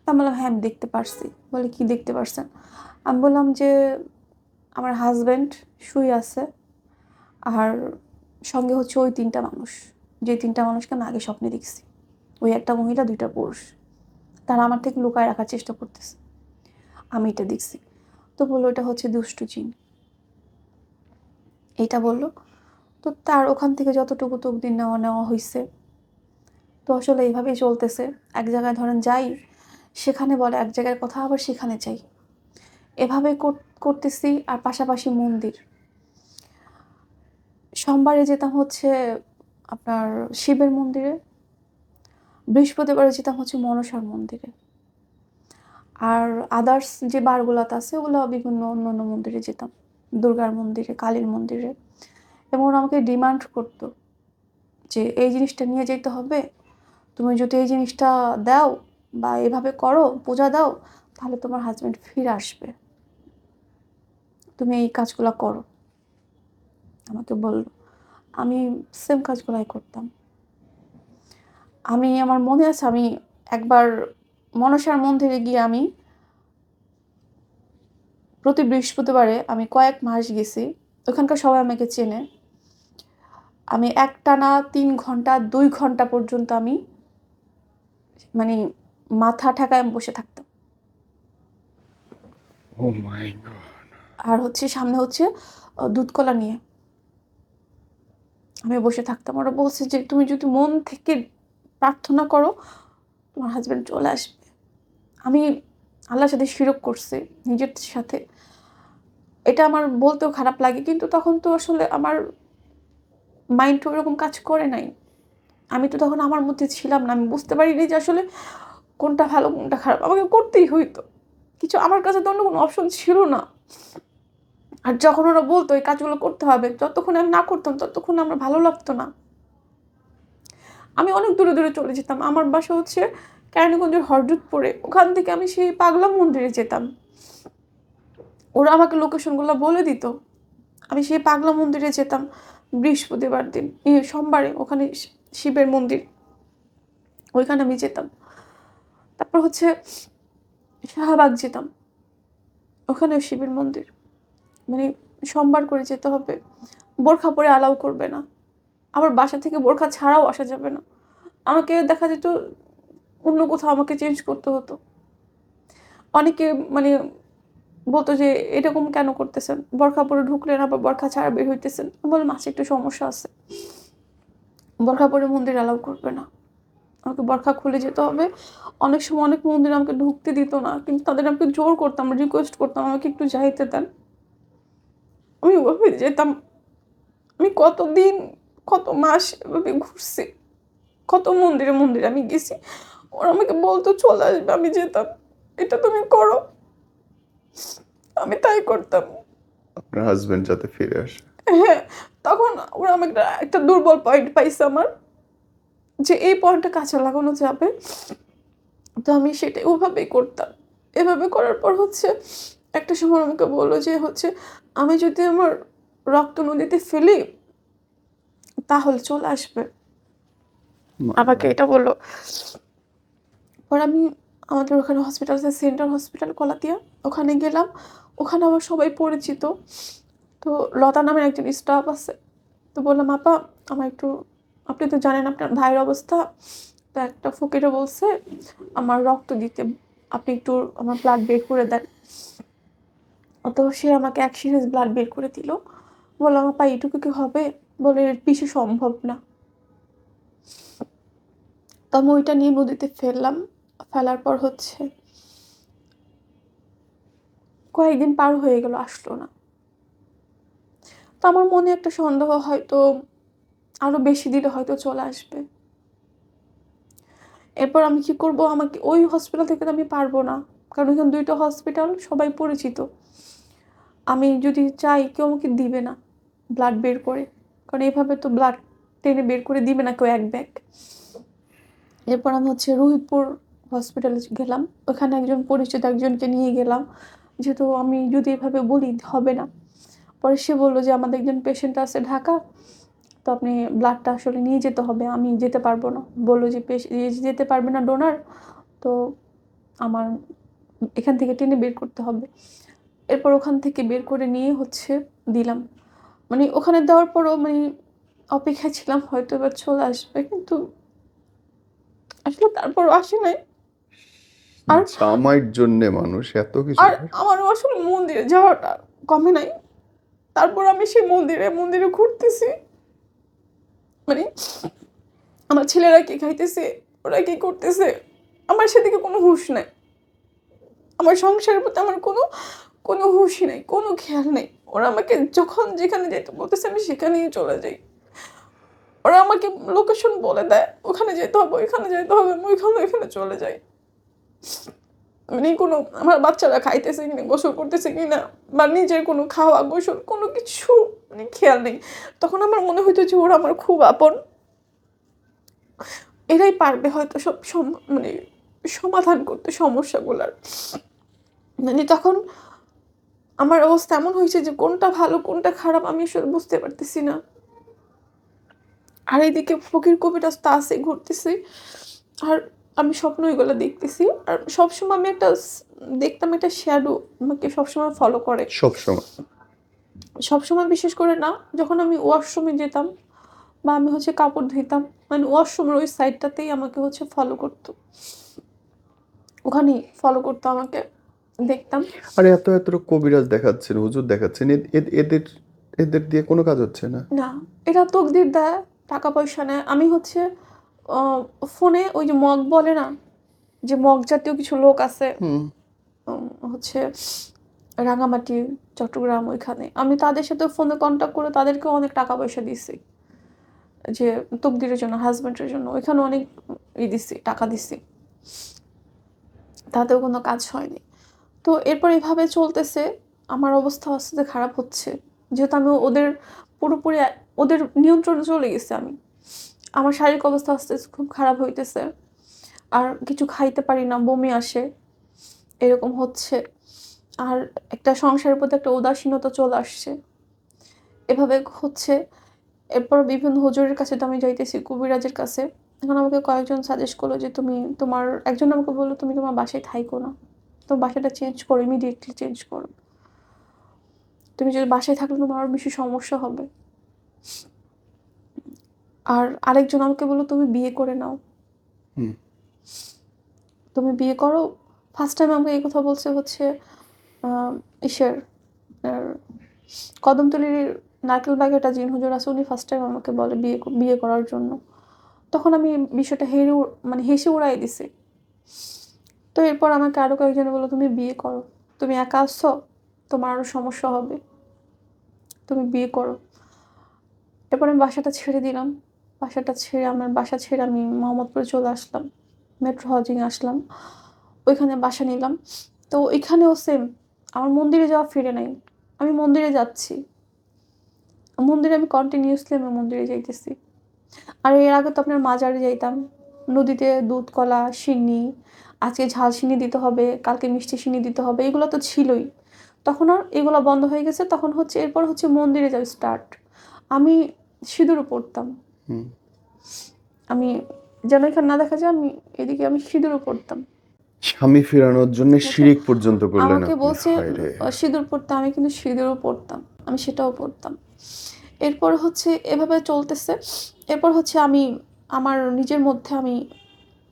তা আমি বললাম, হ্যাঁ আমি দেখতে পারছি। বলে, কি দেখতে পারছেন? আমি বললাম যে আমার হাজব্যান্ড শুয়ে আছে, আর সঙ্গে হচ্ছে ওই 3টা মানুষ, যে 3টা মানুষকে আমি আগে স্বপ্নে দেখছি, ওই একটা মহিলা 2টা পুরুষ, তারা আমার থেকে লুকায় রাখার চেষ্টা করতেছে, আমি এটা দেখছি। তো বললো এটা হচ্ছে দুষ্টু জিন, এইটা বললো। তো তার ওখান থেকে যতটুকু তকদির নেওয়া হয়েছে, তো আসলে এইভাবেই চলতেছে। এক জায়গায় ধরেন যাই, সেখানে বলে এক জায়গার কথা, আবার সেখানে যাই, এভাবে করতেছি। আর পাশাপাশি মন্দির, সোমবারে যেতাম হচ্ছে আপনার শিবের মন্দিরে, বৃহস্পতিবারে যেতাম হচ্ছে মনসার মন্দিরে, আর আদার্স যে বারগুলোতে আছে ওগুলো বিভিন্ন অন্য মন্দিরে যেতাম, দুর্গার মন্দিরে, কালীর মন্দিরে। এবং ওরা আমাকে ডিমান্ড করতো যে এই জিনিসটা নিয়ে যেতে হবে, তুমি যদি এই জিনিসটা দাও বা এভাবে করো, পূজা দাও, তাহলে তোমার হাজব্যান্ড ফিরে আসবে, তুমি এই কাজগুলো করো, আমাকে বললো। আমি সেম কাজগুলাই করতাম। আমার মনে আছে আমি একবার মনসার মন্দিরে গিয়ে আমি প্রতি বৃহস্পতিবারে আমি কয়েক মাস গেছি। ওখানকার সবাই আমাকে চেনে। আমি একটানা ৩ ঘন্টা ২ ঘন্টা পর্যন্ত আমি মানে মাথা ঠেকায় আমি বসে থাকতাম। ও মাই গড। আর সামনে দুধ কলা নিয়ে আমি বসে থাকতাম। ওরা বলছে যে তুমি যদি মন থেকে প্রার্থনা করো তোমার হাজবেন্ড চলে আসবে। আমি আল্লাহর সাথে শিরক করছি নিজের সাথে। এটা আমার বলতেও খারাপ লাগে, কিন্তু তখন তো আসলে আমার মাইন্ড ওরকম কাজ করে নাই। আমি তো তখন আমার মধ্যে ছিলাম না। আমি বুঝতে পারিনি যে আসলে কোনটা ভালো কোনটা খারাপ। আমাকে করতেই হইতো। কিছু আমার কাছে তো অন্য কোনো অপশন ছিল না। আর যখন ওরা বলতো এই কাজগুলো করতে হবে, যতক্ষণ আমি না করতাম ততক্ষণ আমার ভালো লাগতো না। আমি অনেক দূরে দূরে চলে যেতাম। আমার বাসা কেরানীগঞ্জের হরজতপুরে। ওখান থেকে আমি সেই পাগলা মন্দিরে যেতাম। ওরা আমাকে লোকেশনগুলো বলে দিত। আমি সেই পাগলা মন্দিরে যেতাম বৃহস্পতিবার দিন, সোমবারে ওখানে শিবের মন্দির, ওইখানে আমি যেতাম। তারপর শাহবাগ যেতাম, ওখানে শিবের মন্দির। মানে সোমবার করে যেতে হবে। বোরখা পরে অ্যালাউ করবে না। আবার বাসা থেকে বোরখা ছাড়াও আসা যাবে না। আমাকে দেখা যেত অন্য কোথাও আমাকে চেঞ্জ করতে হতো। অনেকে মানে বলতো যে এরকম কেন করতেছেন, বোরখা পরে ঢুকলেন আবার বোরখা ছাড়া বের হইতেছেন। আমি বললাম মাসে একটু সমস্যা আছে, বোরখা পরে মন্দির অ্যালাউ করবে না, আমাকে বোরখা খুলে যেতে হবে। অনেক সময় অনেক মন্দির আমাকে ঢুকতে দিত না, কিন্তু তাদের আমাকে জোর করতাম, রিকোয়েস্ট করতাম আমাকে একটু যাইতে দেন। আমি ওভাবে যেতাম। আমি কতদিন কত মাস এভাবে ঘুরছি, কত মন্দিরে মন্দিরে আমি গেছি। ওরা আমাকে বলতো চলে আসবে, আমি যেতাম, এটা তুমি করো। আমি তাই করতাম। আপনার হাজবেন্ড যাতে ফিরে আসে। হ্যাঁ, তখন ওরা আমাকে একটা দুর্বল পয়েন্ট পাইছে আমার, যে এই পয়েন্টটা কাজে লাগানো যাবে। তো আমি সেটাই ওভাবেই করতাম। এভাবে করার পর একটা সময় আমাকে বললো যে আমি যদি আমার রক্ত নদীতে ফেলি তাহলে চলে আসবে। আমাকে এটা বললো। পর আমি আমাদের ওখানে হসপিটাল আছে, সেন্ট্রাল হসপিটাল কলাতিয়া, ওখানে গেলাম। ওখানে আমার সবাই পরিচিত। তো লতা নামের একজন স্টাফ আছে। তো বললাম আপা আমার একটু, আপনি তো জানেন আপনার ভাইয়ের অবস্থা, তো একটা ফকিরে বলছে আমার রক্ত দিতে, আপনি একটু আমার ব্লাড বের করে দেন। তো সে আমাকে 1 সিরিজ ব্লাড বের করে দিল। বললাম আপা এইটুকু কি হবে? বলে এর বেশি সম্ভব না। তো আমি ওইটা নিয়ে নদীতে ফেললাম। ফেলার পর কয়েকদিন পার হয়ে গেল, আসলো না। তো আমার মনে একটা সন্দেহ, হয়তো আরো বেশি দিলে হয়তো চলে আসবে। এরপর আমি কি করব, আমাকে ওই হসপিটাল থেকে তো আমি পারবো না, কারণ এখানে 2টা হসপিটাল, সবাই পরিচিত। আমি যদি চাই কেউ আমাকে দিবে না ব্লাড বের করে, কারণ এইভাবে তো ব্লাড টেনে বের করে দিবে না কেউ 1 ব্যাগ। এরপর আমি রোহিতপুর হসপিটালে গেলাম। ওখানে একজন পরিচিত একজনকে নিয়ে গেলাম, যেহেতু আমি যদি এভাবে বলি হবে না। পরে সে বললো যে আমাদের একজন পেশেন্ট আছে ঢাকা, তো আপনি ব্লাডটা আসলে নিয়ে যেতে হবে, আমি যেতে পারবো না। বললো যে যেতে পারবে না ডোনার, তো আমার এখান থেকে টেনে বের করতে হবে। এরপর ওখান থেকে বের করে নিয়ে দিলাম। মানে ওখানে দেওয়ার পরও অপেক্ষায় ছিলাম হয়তো এবার চলে আসবে, কিন্তু আসলে তারপরও আসে নাই। আর জামাইয়ের জন্যে মানুষ এত কিছু আর করে। আমারও আসলে মন্দিরে যাওয়াটা কমে নাই। তারপর আমি সেই মন্দিরে মন্দিরে ঘুরতেছি। মানে আমার ছেলেরা কি খাইতেছে, ওরা কি করতেছে, আমার সেদিকে কোনো হুঁশ নাই। আমার সংসারের প্রতি আমার কোনো হুঁশই নেই, কোনো খেয়াল নেই। ওরা আমাকে যখন যেখানে যেতে বলতেছে আমি সেখানেই চলে যাই। ওরা আমাকে লোকেশন বলে দেয়, ওখানে যেতে হবে, ওইখানে যেতে হবে, আমি ওইখানে চলে যাই। মানে আমার বাচ্চারা খাইতেছে কিনা, গোসল করতেছে কিনা, বা নিজের কোনো খাওয়া গোসল কোনো কিছু খেয়াল নেই। তখন আমার মনে হইতো যে ওরা আমার খুব আপন, এরাই পারবে হয়তো সব সমাধান করতে সমস্যাগুলার। তখন আমার অবস্থা এমন হয়েছে যে কোনটা ভালো কোনটা খারাপ আমি আসলে বুঝতে পারতেছি না। আর এইদিকে ফকির কবিরাজ তো আছে ঘুরতেছি, আর আমি স্বপ্ন এগুলো দেখতেছি। আর সবসময় আমি দেখতাম একটা শ্যাডো আমাকে সবসময় ফলো করে। সবসময়? সবসময় বিশেষ করে না, যখন আমি ওয়াশরুমে যেতাম বা আমি কাপড় ধুইতাম, মানে ওয়াশরুমের ওই সাইডটাতেই আমাকে ফলো করতো, ওখানেই ফলো করতো আমাকে, দেখতাম। আর এত এত কবিরাজ দেখাচ্ছেন, হুজুর দেখাচ্ছেন, এদের এদের দিয়ে কোনো কাজ হচ্ছে না? না, এটা তকদির দেয়, টাকা পয়সা নেয়। আমি ফোনে ওই যে মগ বলে না, যে মগ জাতীয় কিছু লোক আছে, হুম। উম, হচ্ছে রাঙামাটি, চট্টগ্রাম, ওইখানে আমি তাদের সাথে ফোনে কন্ট্যাক্ট করে তাদেরকে অনেক টাকা পয়সা দিছি, যে তকদিরের জন্য, হাজব্যান্ডের জন্য। ওইখানে অনেক দিছি, টাকা দিছি, তাতেও কোনো কাজ হয়নি। তো এরপর এভাবে চলতেছে, আমার অবস্থা আস্তে আস্তে খারাপ হচ্ছে, যেহেতু আমি পুরোপুরি ওদের নিয়ন্ত্রণে চলে গেছি। আমার শারীরিক অবস্থা আস্তে আস্তে খুব খারাপ হইতেছে, আর কিছু খাইতে পারি না, বমি আসে, এরকম হচ্ছে। আর একটা সংসারের প্রতি একটা উদাসীনতা চলে আসছে, এভাবে হচ্ছে। এরপর বিভিন্ন হুজুরের কাছে তো আমি যাইতেছি, কবিরাজের কাছে। এখন আমাকে কয়েকজন সাজেস্ট করলো যে একজন আমাকে বললো, তুমি তোমার বাসায় থাইকো না, তোমার বাসাটা চেঞ্জ করো, ইমিডিয়েটলি চেঞ্জ করো। তুমি যদি বাসায় থাকলে তোমার আরো বেশি সমস্যা হবে। আর আরেকজন আমাকে বললো, তুমি বিয়ে করে নাও, হুম। তুমি বিয়ে করো। ফার্স্ট টাইম আমাকে এই কথা বলছে ইসের আর কদমতলির নারকেলবাগে একটা জিন হুজুর আছে, উনি ফার্স্ট টাইম আমাকে বলে বিয়ে করার জন্য। তখন আমি বিষয়টা হেসে উড়াই দিছি। তো এরপর আমাকে আরও কয়েকজন বললো, তুমি বিয়ে করো, তুমি একা আসছো, তোমার আরও সমস্যা হবে, তুমি বিয়ে করো। এরপর আমি বাসাটা ছেড়ে দিলাম। আমার বাসা ছেড়ে আমি মোহাম্মদপুরে চলে আসলাম, মেট্রো হাউজিংয়ে আসলাম, ওইখানে বাসা নিলাম। তো ওইখানেও সেম, আমার মন্দিরে যাওয়া ফিরে নাই। আমি মন্দিরে যাচ্ছি, মন্দিরে আমি কন্টিনিউসলি আমি মন্দিরে যাইতেছি। আর এর আগে তো আপনার মাজারে যাইতাম, নদীতে দুধ, কলা, সিন্নি, আজকে ঝাল সিন্নি দিতে হবে, কালকে মিষ্টি সিন্নি দিতে হবে, এগুলো তো ছিলই। তখন আর এগুলো বন্ধ হয়ে গেছে। তখন এরপর মন্দিরে যাওয়া স্টার্ট। আমি সিঁদুরও পড়তাম, হুম। আমি যেন এখানে না দেখা যায়, এদিকে আমি সিঁদুরও পড়তাম। স্বামী ফেরানোর জন্য শিরিক পর্যন্ত করলেন আমাকে আপনি? বলছে হায় রে! সিঁদুর পড়তে, আমি কিন্তু সিঁদুরও পড়তাম, আমি সেটাও পড়তাম। এরপর এভাবে চলতেছে। এরপর আমি আমার নিজের মধ্যে আমি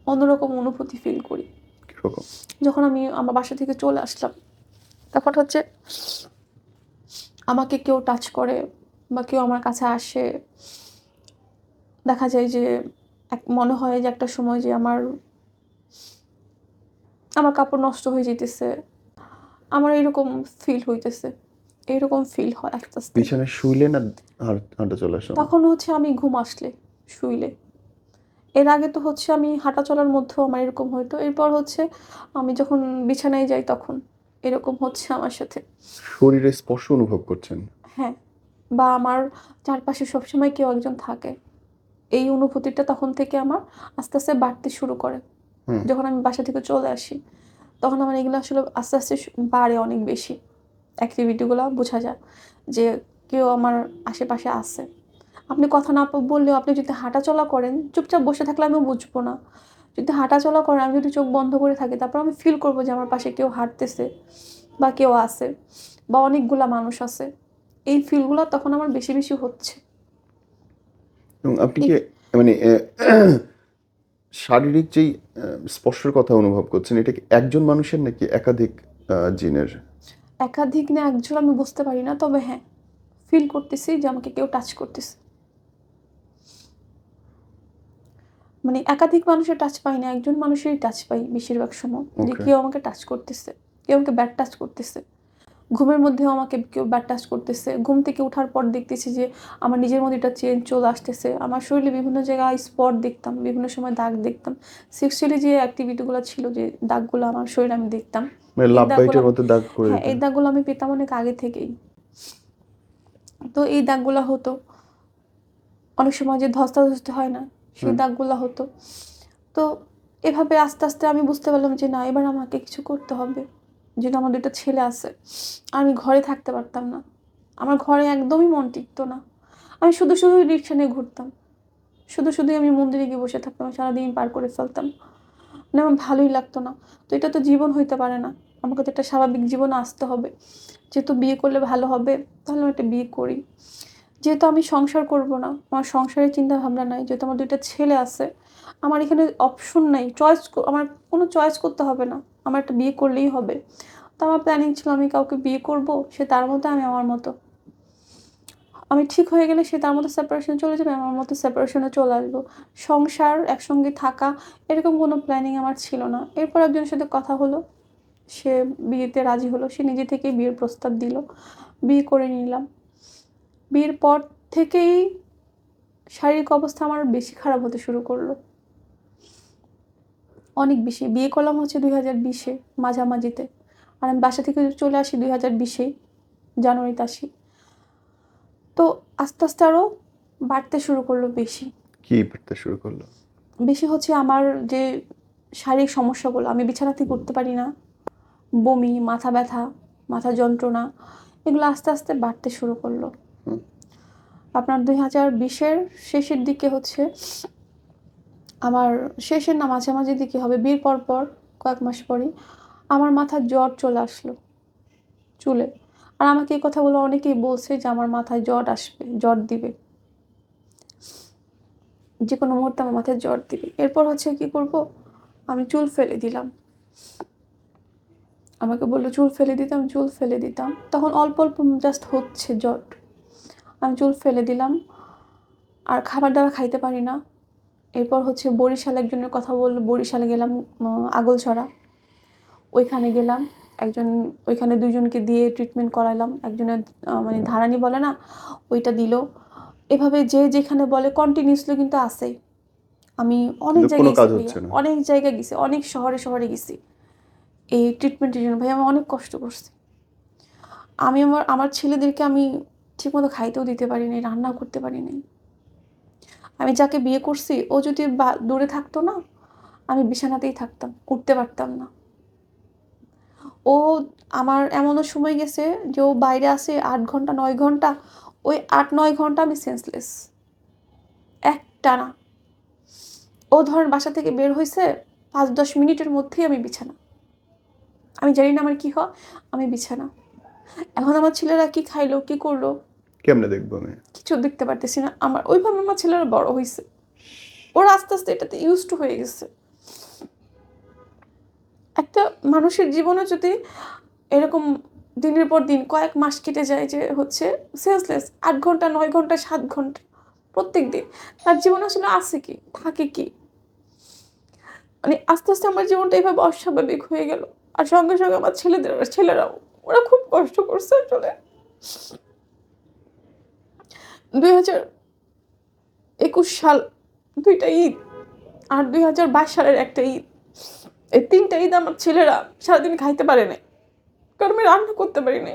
অন্যরকম অনুভূতি ফিল করি। কিরকম? যখন আমি আমার বাসা থেকে চলে আসলাম, তখন আমাকে কেউ টাচ করে বা কেউ আমার কাছে আসে, দেখা যায় যে মনে হয় যে একটা সময় যে আমার আমার কাপড় নষ্ট হয়ে যেতেছে, আমার এরকম ফিল হইতেছে, এরকম ফিল হয় আস্তে আস্তে। বিছানায় শুইলে না হাঁটা চলার সময়? তখন আমি ঘুম আসলে, শুইলে। এর আগে তো আমি হাঁটা চলার মধ্যেও আমার এরকম হইতো। এরপর আমি যখন বিছানায় যাই তখন এরকম হচ্ছে আমার সাথে। শরীরে স্পর্শ অনুভব করছেন? হ্যাঁ, বা আমার চারপাশে সবসময় কেউ একজন থাকে, এই অনুভূতিটা তখন থেকে আমার আস্তে আস্তে বাড়তে শুরু করে। হুম। যখন আমি বাসা থেকে চলে আসি, তখন আমার এগুলো আসলে আস্তে আস্তে বাড়ে অনেক বেশি। অ্যাক্টিভিটিগুলো বোঝা যায় যে কেউ আমার আশেপাশে আছে। আপনি কথা না বললেও আপনি যদি হাঁটাচলা করেন, চুপচাপ বসে থাকলে আমি বুঝবো না। যদি হাঁটাচলা করেন, আমি যদি চোখ বন্ধ করে থাকি, তারপর আমি ফিল করবো যে আমার পাশে কেউ হাঁটতেছে বা কেউ আছে বা অনেকগুলা মানুষ আছে। এই ফিলগুলো তখন আমার বেশি বেশি হচ্ছে। এবং আপনি এই কি মানে শারীরিক যেই স্পর্শের কথা অনুভব করছেন, এটা কি একজন মানুষের নাকি একাধিক জিনের? একাধিক না একজন আমি বুঝতে পারি না, তবে হ্যাঁ, ফিল করতেছি যে আমাকে কেউ টাচ করতেছে। মানে একাধিক মানুষের টাচ পাই না, একজন মানুষেরই টাচ পাই বেশিরভাগ সময়, যে ওকে। কেউ আমাকে টাচ করতেছে, কেউ আমাকে ব্যাড টাচ করতেছে। ঘুমের মধ্যেও আমাকে কেউ ব্যাড টাচ করতেছে। ঘুম থেকে ওঠার পর দেখতেছি যে আমার নিজের মধ্যে একটা চেঞ্জ চলে আসতেছে। আমার শরীরে বিভিন্ন জায়গায় স্পট দেখতাম, বিভিন্ন সময় দাগ দেখতাম। সেক্সুয়ালি যে অ্যাক্টিভিটিগুলো ছিল, যে দাগগুলো আমার শরীরে আমি দেখতাম, মানে এই লাভ দাগগুলো বাইটের মতো দাগ করে হ্যাঁ, দিতেন? এই দাগগুলো আমি পেতাম অনেক আগে থেকেই। তো এই দাগগুলো হতো, অনেক সময় যে ধস্তাধস্তি হয় না, সেই হুম। দাগগুলো হতো। তো এভাবে আস্তে আস্তে আমি বুঝতে পারলাম যে না, এবার আমাকে কিছু করতে হবে, যেহেতু আমার দুটো ছেলে আছে। আমি ঘরে থাকতে পারতাম না, আমার ঘরে একদমই মন টিকতো না। আমি শুধু শুধু রিক্সা নিয়ে ঘুরতাম, শুধু শুধুই আমি মন্দিরে গিয়ে বসে থাকতাম, সারাদিন পার করে ফেলতাম, মানে আমার ভালোই লাগতো না। তো এটা তো জীবন হইতে পারে না, আমাকে তো একটা স্বাভাবিক জীবনে আসতে হবে। যেহেতু বিয়ে করলে ভালো হবে, তাহলে আমি একটা বিয়ে করি। যেহেতু আমি সংসার করব না, আমার সংসারের চিন্তা ভাবনা নাই, যেহেতু আমার 2টা ছেলে আছে, আমার এখানে অপশন নাই, আমার কোনো চয়েস করতে হবে না, আমার একটা বিয়ে করলেই হবে। তো আমার প্ল্যানিং ছিল আমি কাউকে বিয়ে করব, সে তার মতো, আমি আমার মতো। আমি ঠিক হয়ে গেলে সে তার মতো সেপারেশনে চলে যাবে, আমার মতো সেপারেশনে চলে আসবো। সংসার, একসঙ্গে থাকা, এরকম কোনো প্ল্যানিং আমার ছিল না। এরপর একজনের সাথে কথা হলো, সে বিয়েতে রাজি হলো, সে নিজে থেকেই বিয়ের প্রস্তাব দিল, বিয়ে করে নিলাম। বিয়ের পর থেকেই শারীরিক অবস্থা আমার বেশি খারাপ হতে শুরু করলো, অনেক বেশি। বিয়ে করলাম হচ্ছে 2020-এ মাঝামাঝিতে, আর আমি বাসা থেকে চলে আসি 2020-এই জানুয়ারিতে আসি। তো আস্তে আস্তে আরও বাড়তে শুরু করলো বেশি। কি বাড়তে শুরু করলো? বেশি হচ্ছে আমার যে শারীরিক সমস্যাগুলো, আমি বিছানা থেকে উঠতে পারি না, বমি, মাথা ব্যথা, মাথা যন্ত্রণা, এগুলো আস্তে আস্তে বাড়তে শুরু করলো। হুম। আপনার 2020-এর শেষের দিকে হচ্ছে আমার, শেষের না মাঝামাঝি দিকে হবে, বিয়ের পর পর কয়েক মাস পরই আমার মাথায় জ্বর চলে আসলো, চুলে। আর আমাকে এই কথাগুলো অনেকেই বলছে যে আমার মাথায় জ্বর আসবে, জ্বর দিবে, যে কোনো মুহূর্তে আমার মাথায় জ্বর দিবে। এরপর হচ্ছে কি করব, আমি চুল ফেলে দিলাম। আমাকে বললো চুল ফেলে দিতাম, চুল ফেলে দিতাম, তখন অল্প অল্প জাস্ট হচ্ছে জ্বর। আমি চুল ফেলে দিলাম, আর খাবার দাবার খাইতে পারি না। এরপর হচ্ছে বরিশাল একজনের কথা বললো, বরিশালে গেলাম, আগলছড়া, ওইখানে গেলাম। ওইখানে 2জনকে দিয়ে ট্রিটমেন্ট করালাম। একজনের মানে ধারানি বলে না, ওইটা দিল। এভাবে যে যেখানে বলে কন্টিনিউসলি কিন্তু আসেই। আমি অনেক কিন্তু কোনো জায়গায় গেছি কাজ ভাইয়া, হচ্ছে না। অনেক জায়গায় গেছি, অনেক শহরে শহরে গেছি এই ট্রিটমেন্টের জন্য। ভাই আমি অনেক কষ্ট করছি। আমি আমার ছেলেদেরকে আমি ঠিকমতো খাইতেও দিতে পারি নাই, রান্নাও করতে পারি নাই। আমি যাকে বিয়ে করছি ও যদি দূরে থাকতো না, আমি বিছানাতেই থাকতাম, উঠতে পারতাম না। ও আমার এমনও সময় গেছে যে ও বাইরে আসে 8 ঘন্টা 9 ঘন্টা, ওই 8-9 ঘন্টা আমি সেন্সলেস, একটানা। ও ধরেন বাসা থেকে বের হয়েছে 5-10 মিনিটের মধ্যেই আমি বিছানা, আমি জানি না আমার কি হয়, আমি বিছানা। এখন আমার ছেলেরা কি খাইলো, কি করলো, কেমনে দেখবো আমি? কিছু দেখতে পারতেছি না। ওইভাবে আমার ছেলেরা বড় হয়েছে, ওরা আস্তে আস্তে এটাতে ইউজ টু হয়ে গেছে। একটা মানুষের জীবনে যদি এরকম দিনের পর দিন কয়েক মাস কেটে যায় যে হচ্ছে সেন্সলেস, 8 ঘন্টা 9 ঘন্টা 7 ঘন্টা প্রত্যেক দিন, তার জীবন আসলে আছে কি, থাকে কি? মানে আস্তে আস্তে আমার জীবনটা এইভাবে অস্বাভাবিক হয়ে গেল। আর সঙ্গে সঙ্গে আমার ছেলেরাও, ওরা খুব কষ্ট করছে আসলে। 2021 সাল 2টা ঈদ, আর 2022 সালের একটা ঈদ, এই 3টা ঈদ আমার ছেলেরা সারাদিন খাইতে পারে না, কারণ আমি রান্না করতে পারি না।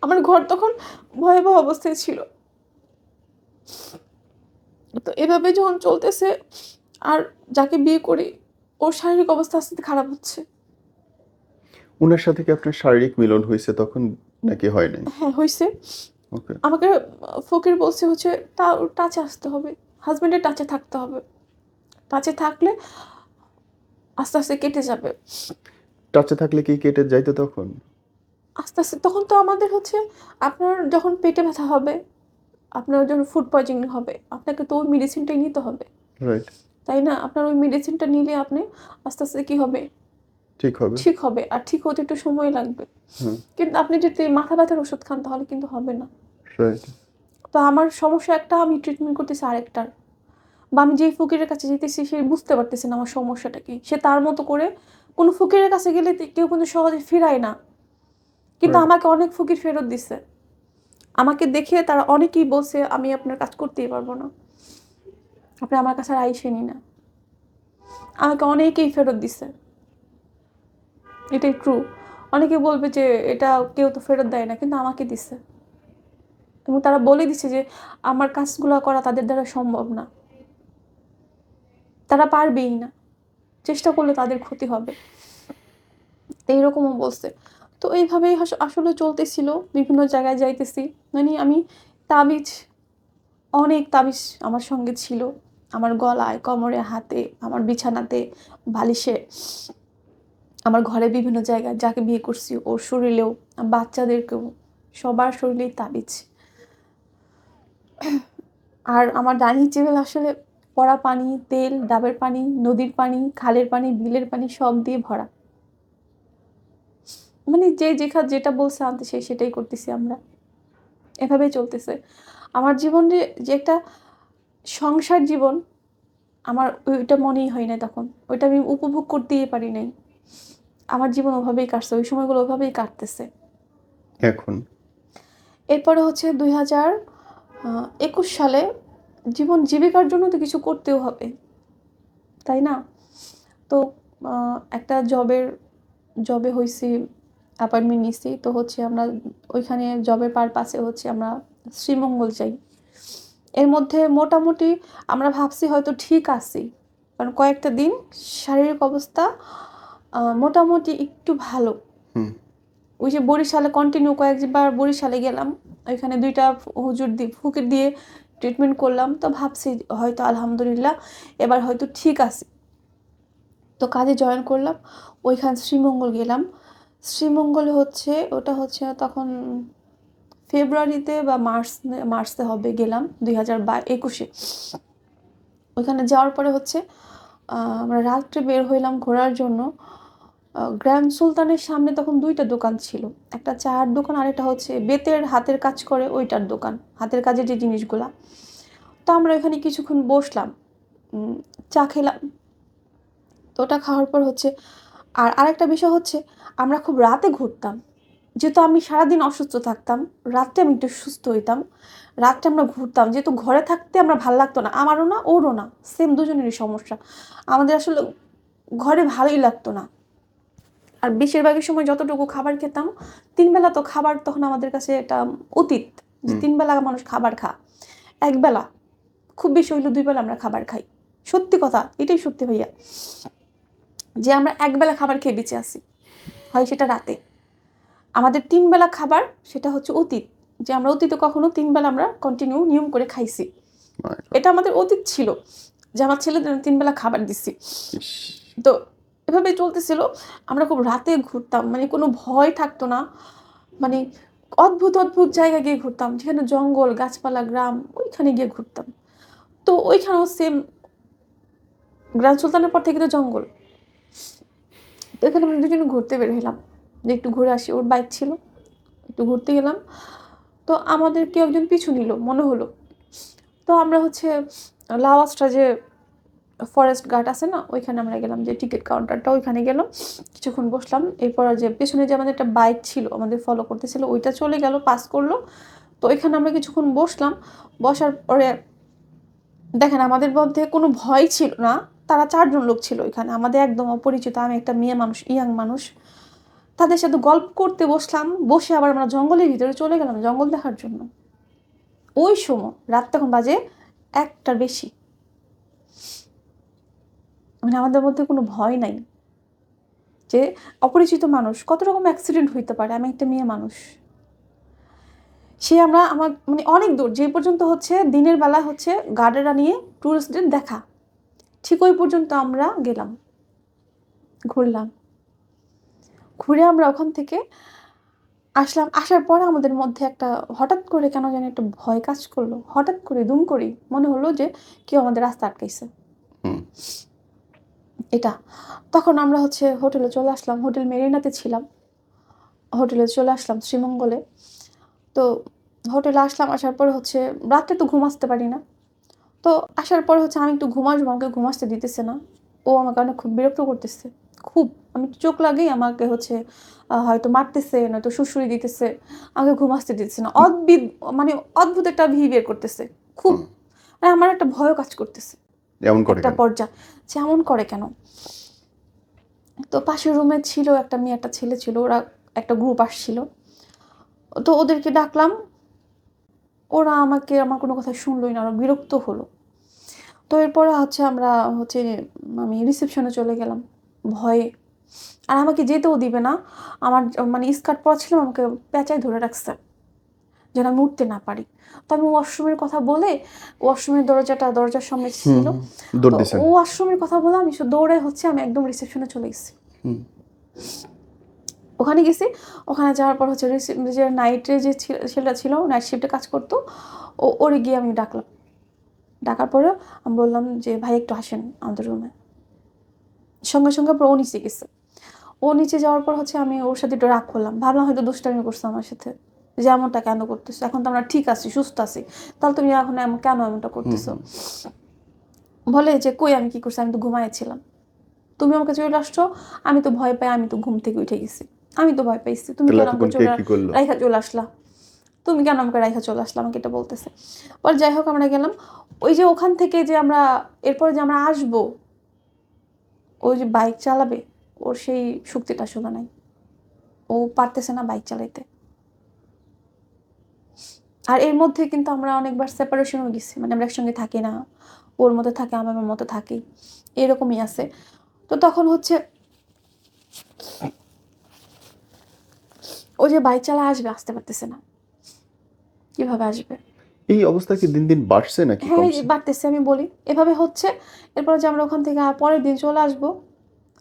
আমার ঘর তখন ভয়াবহ অবস্থায় ছিল। তো এভাবে যখন চলতেছে, আর যাকে বিয়ে করি ওর শারীরিক অবস্থা আস্তে আস্তে খারাপ হচ্ছে। উনার সাথে কি আপনার শারীরিক মিলন হয়েছে তখন নাকি হয় নাই? হ্যাঁ হয়েছে। ওকে। আমাকে ফকির বলছে হচ্ছে টাচে আসতে হবে, হাজব্যান্ডের টাচে থাকতে হবে, টাচে থাকলে আস্তে আস্তে কেটে যাবে। টাচে থাকলে কি কেটে যাইতো তখন? আস্তে আস্তে তখন তো আমাদের হচ্ছে, আপনার যখন পেটে ব্যথা হবে, আপনার যখন ফুড পয়জনিং হবে, আপনাকে তো ওই মেডিসিনটাই নিতে হবে, রাইট। তাই না? আপনার ওই মেডিসিনটা নিলে আপনি আস্তে আস্তে কী হবে, ঠিক হবে। ঠিক হবে। আর ঠিক হতে একটু সময় লাগবে। হুম। কিন্তু আপনি যদি মাথা ব্যথার ওষুধ খান তাহলে কিন্তু হবে না। রাইট। তো আমার সমস্যা একটা, আমি ট্রিটমেন্ট করতেছি আরেকটার। বা আমি যেই ফকিরের কাছে যেতেছি সে বুঝতে পারতেছে না আমার সমস্যাটা কি। সে তার মতো করে, কোনো ফকিরের কাছে গেলে কেউ কিন্তু সহজে ফিরায় না, কিন্তু Right. আমাকে অনেক ফকির ফেরত দিচ্ছে। আমাকে দেখে তারা অনেকেই বলছে আমি আপনার কাজ করতেই পারবো না, আপনি আমার কাছে আর আইসেনি না। আমাকে অনেকেই ফেরত দিচ্ছে, এটাই ট্রু। অনেকে বলবে যে এটা কেউ তো ফেরত দেয় না, কিন্তু আমাকে দিচ্ছে। এবং তারা বলে দিচ্ছে যে আমার কাজগুলো করা তাদের দ্বারা সম্ভব না, তারা পারবেই না, চেষ্টা করলে তাদের ক্ষতি হবে, তো এইরকমও বলছে। তো এইভাবেই আসলে চলতেছিল, বিভিন্ন জায়গায় যাইতেছি। মানে আমি তাবিজ, অনেক তাবিজ আমার সঙ্গে ছিল, আমার গলায়, কোমরে, হাতে, আমার বিছানাতে, বালিশে, আমার ঘরে বিভিন্ন জায়গায়, যাকে বিয়ে করছি ওর শরীরেও, বাচ্চাদেরকেও, সবার শরীরেই তাবিজ। আর আমার ডাইনিং টেবিল আসলে পড়া পানি, তেল, ডাবের পানি, নদীর পানি, খালের পানি, বিলের পানি সব দিয়ে ভরা। মানে যে যেটা বলছে আনতে সেটাই করতেছি আমরা, এভাবেই চলতেছে আমার জীবনে। যে একটা সংসার জীবন, আমার ওইটা মনেই হয় না তখন, ওইটা আমি উপভোগ করতেই পারি নাই। আমার জীবন ওভাবেই কাটছে, ওই সময়গুলো ওভাবেই কাটতেছে। এখন এরপরে হচ্ছে 2021 সালে জীবন জীবিকার জন্য তো কিছু করতেও হবে, তাই না? তো একটা জবে হয়েছি, অ্যাপয়েন্টমেন্ট নিছি। তো হচ্ছে আমরা ওইখানে জবের পারপাসে হচ্ছে আমরা শ্রীমঙ্গল যাই। এর মধ্যে মোটামুটি আমরা ভাবছি হয়তো ঠিক আছি, কারণ কয়েকটা দিন শারীরিক অবস্থা মোটামুটি একটু ভালো। ওই যে বরিশালে কন্টিনিউ কয়েকবার বরিশালে গেলাম, ওইখানে 2টা হুজুর ফুকির দিয়ে ট্রিটমেন্ট করলাম। তো ভাবছি হয়তো আলহামদুলিল্লাহ এবার হয়তো ঠিক আছে। তো কাজে জয়েন করলাম, ওইখানে শ্রীমঙ্গল গেলাম। শ্রীমঙ্গলে হচ্ছে ওটা হচ্ছে তখন ফেব্রুয়ারিতে বা মার্চে হবে, গেলাম 2021-এ। ওইখানে যাওয়ার পরে হচ্ছে আমরা রাত্রে বের হইলাম ঘোরার জন্য। গ্র্যান্ড সুলতানের সামনে তখন 2টা দোকান ছিল, একটা চায়ের দোকান আর একটা হচ্ছে বেতের হাতের কাজ করে ওইটার দোকান, হাতের কাজের যে জিনিসগুলা। তো আমরা ওইখানে কিছুক্ষণ বসলাম, চা খেলাম। তো ওটা খাওয়ার পর হচ্ছে আরেকটা বিষয় হচ্ছে আমরা খুব রাতে ঘুরতাম, যেহেতু আমি সারাদিন অসুস্থ থাকতাম, রাত্রে আমি একটু সুস্থ হইতাম। রাত্রে আমরা ঘুরতাম, যেহেতু ঘরে থাকতে আমরা ভাল লাগতো না, আমারও না ওরও না, সেম দুজনেরই সমস্যা। আমাদের আসলে ঘরে ভালোই লাগতো না। আর বেশিরভাগই সময় যতটুকু খাবার খেতাম, 3 বেলা তো খাবার তখন আমাদের কাছে এটা অতীত যে 3 বেলা মানুষ খাবার একবেলা খুব বেশি হইলো 2 বেলা আমরা খাবার খাই। সত্যি কথা, এটাই সত্যি ভাইয়া, যে আমরা একবেলা খাবার খেয়ে বেঁচে আসি, হয় সেটা রাতে। আমাদের 3 বেলা খাবার সেটা হচ্ছে অতীত, যে আমরা অতীতে কখনো 3 বেলা আমরা কন্টিনিউ নিয়ম করে খাইছি। এটা আমাদের অতীত ছিল যে আমার ছেলেদের 3 বেলা খাবার দিচ্ছি। তো এভাবে চলতেছিল। আমরা খুব রাতে ঘুরতাম, মানে কোনো ভয় থাকতো না। মানে অদ্ভুত অদ্ভুত জায়গায় গিয়ে ঘুরতাম, যেখানে জঙ্গল, গাছপালা, গ্রাম, ওইখানে গিয়ে ঘুরতাম। তো ওইখানেও সেম, গ্র্যান্ড সুলতানের পর থেকে তো জঙ্গল। তো এখানে আমরা দুজনে ঘুরতে বের হলাম যে একটু ঘুরে আসি, ওর বাইক ছিল, একটু ঘুরতে গেলাম। তো আমাদের কেউ একজন পিছু নিল মনে হলো। তো আমরা হচ্ছে লাওয়াসটা যে ফরেস্ট গার্ড আছে না, ওইখানে আমরা গেলাম, যে টিকিট কাউন্টারটা, ওইখানে গেলাম, কিছুক্ষণ বসলাম। এরপর যে পেছনে যে আমাদের একটা বাইক ছিল আমাদের ফলো করতেছিল, ওইটা চলে গেল, পাস করলো। তো ওইখানে আমরা কিছুক্ষণ বসলাম। বসার পরে দেখেন আমাদের মধ্যে কোনো ভয় ছিল না। তারা 4 জন লোক ছিল ওইখানে, আমাদের একদম অপরিচিত, আমি একটা মেয়ে মানুষ, ইয়াং মানুষ। তাদের সাথে গল্প করতে বসলাম, বসে আবার আমরা জঙ্গলের ভিতরে চলে গেলাম জঙ্গল দেখার জন্য। ওই সময় রাত তখন বাজে 1টার বেশি, মানে আমাদের মধ্যে কোনো ভয় নাই যে অপরিচিত মানুষ, কত রকম অ্যাক্সিডেন্ট হইতে পারে। আমি একটা মেয়ে মানুষ, আমার মানে অনেক দূর, যে পর্যন্ত হচ্ছে দিনের বেলা হচ্ছে গার্ডেরা নিয়ে টুরিস্টদের দেখা, ঠিক ওই পর্যন্ত আমরা গেলাম, ঘুরলাম। ঘুরে আমরা ওখান থেকে আসলাম। আসার পরে আমাদের মধ্যে একটা হঠাৎ করে কেন জানি একটা ভয় কাজ করলো, হঠাৎ করে দুম করি মনে হলো যে কেউ আমাদের রাস্তা আটকাইছে। এটা তখন আমরা হচ্ছে হোটেলে চলে আসলাম, হোটেল মেরিনাতে ছিলাম, হোটেলে চলে আসলাম শ্রীমঙ্গলে। তো হোটেলে আসলাম, আসার পরে হচ্ছে রাত্রে তো ঘুমাতে পারি না। তো আসার পরে হচ্ছে আমি একটু ঘুমাসবো, আমাকে ঘুমাতে দিতেছে না। ও আমাকে অনেক খুব বিরক্ত করতেছে, খুব। আমি চোখ লাগেই আমাকে হচ্ছে হয়তো মারতেছে, নয়তো সুড়সুড়ি দিতেছে, আমাকে ঘুমাতে দিতেছে না। মানে অদ্ভুত একটা বিহেভিয়ার করতেছে খুব। মানে আমার একটা ভয়ও কাজ করতেছে একটা পর্যায়ে, যে এমন করে কেন। তো পাশের রুমে ছিল একটা মেয়ে, একটা ছেলে ছিল, ওরা একটা গ্রুপ আসছিল। তো ওদেরকে ডাকলাম, ওরা আমার কোনো কথা শুনলোই না, ওরা বিরক্ত হলো। তো এরপরে হচ্ছে আমি রিসেপশনে চলে গেলাম ভয়ে। আর আমাকে যেতেও দিবে না, আমার মানে স্কার্ট পরা ছিল, আমাকে পেঁচায় ধরে রাখছে যেন আমি উঠতে না পারি। তো আমি ওয়াশরুমের কথা বলে, ওয়াশরুমের দরজার সামনে ছিল, দৌড় তো দিছেন। ও ওয়াশরুমের কথা বলে আমি দৌড়ে হচ্ছে আমি একদম রিসেপশনে চলে গেছি। ওখানে গেছি, ওখানে যাওয়ার পর হচ্ছে যে নাইটে যে ছেলেটা ছিল, নাইট শিফটে কাজ করতো, ওরে গিয়ে আমি ডাকলাম। ডাকার পরে আমি বললাম যে ভাই একটু আসেন আমাদের রুমে। সঙ্গে সঙ্গে পর ও নিচে গেছে। ও নিচে যাওয়ার পর হচ্ছে আমি ওর সাথে একটু রাগ করলাম, ভাবলাম হয়তো দুষ্টামি করছে আমার সাথে, যে এমনটা কেন করতেছো, এখন তো আমরা ঠিক আছি, সুস্থ আছি, তাহলে তুমি এখন কেন এমনটা করতেছো। বলে যে কই আমি কি করছি, আমি তো ঘুমাইছিলাম, তুমি আমাকে চলে আসছো, আমি তো ভয় পাই, আমি তো ঘুম থেকে উঠে গেছি, আমি তো ভয় পাইছি, তুমি তাহলে কেন এতক্ষণ আমাকে কে কি করলো? রাইখা চলে আসলা, তুমি কেন আমাকে রাইখা চলে আসলা, আমাকে এটা বলতেছে। পর যাই হোক আমরা গেলাম, ওই যে ওখান থেকে যে আমরা এরপরে যে আমরা আসবো, ওই যে বাইক চালাবে, ওর সেই শক্তিটা শোনা নাই, ও পারতেছে না বাইক চালাইতে। আর এর মধ্যে কিন্তু আমরা অনেকবার সেপারেশনও গেছি, মানে আমরা একসঙ্গে থাকি না, ওর মতো থাকে, আমি আমার মতো থাকি, এরকমই আছে। তো তখন হচ্ছে ও যে বাইক চালা আসবে, আসতে পারতেছে না, কিভাবে আসবে। এই অবস্থা কি দিন দিন বাড়ছে নাকি হ্যাঁ কমছে? বাড়তেছে, আমি বলি এভাবে হচ্ছে। এরপর যে আমরা ওখান থেকে পরের দিন চলে আসবো,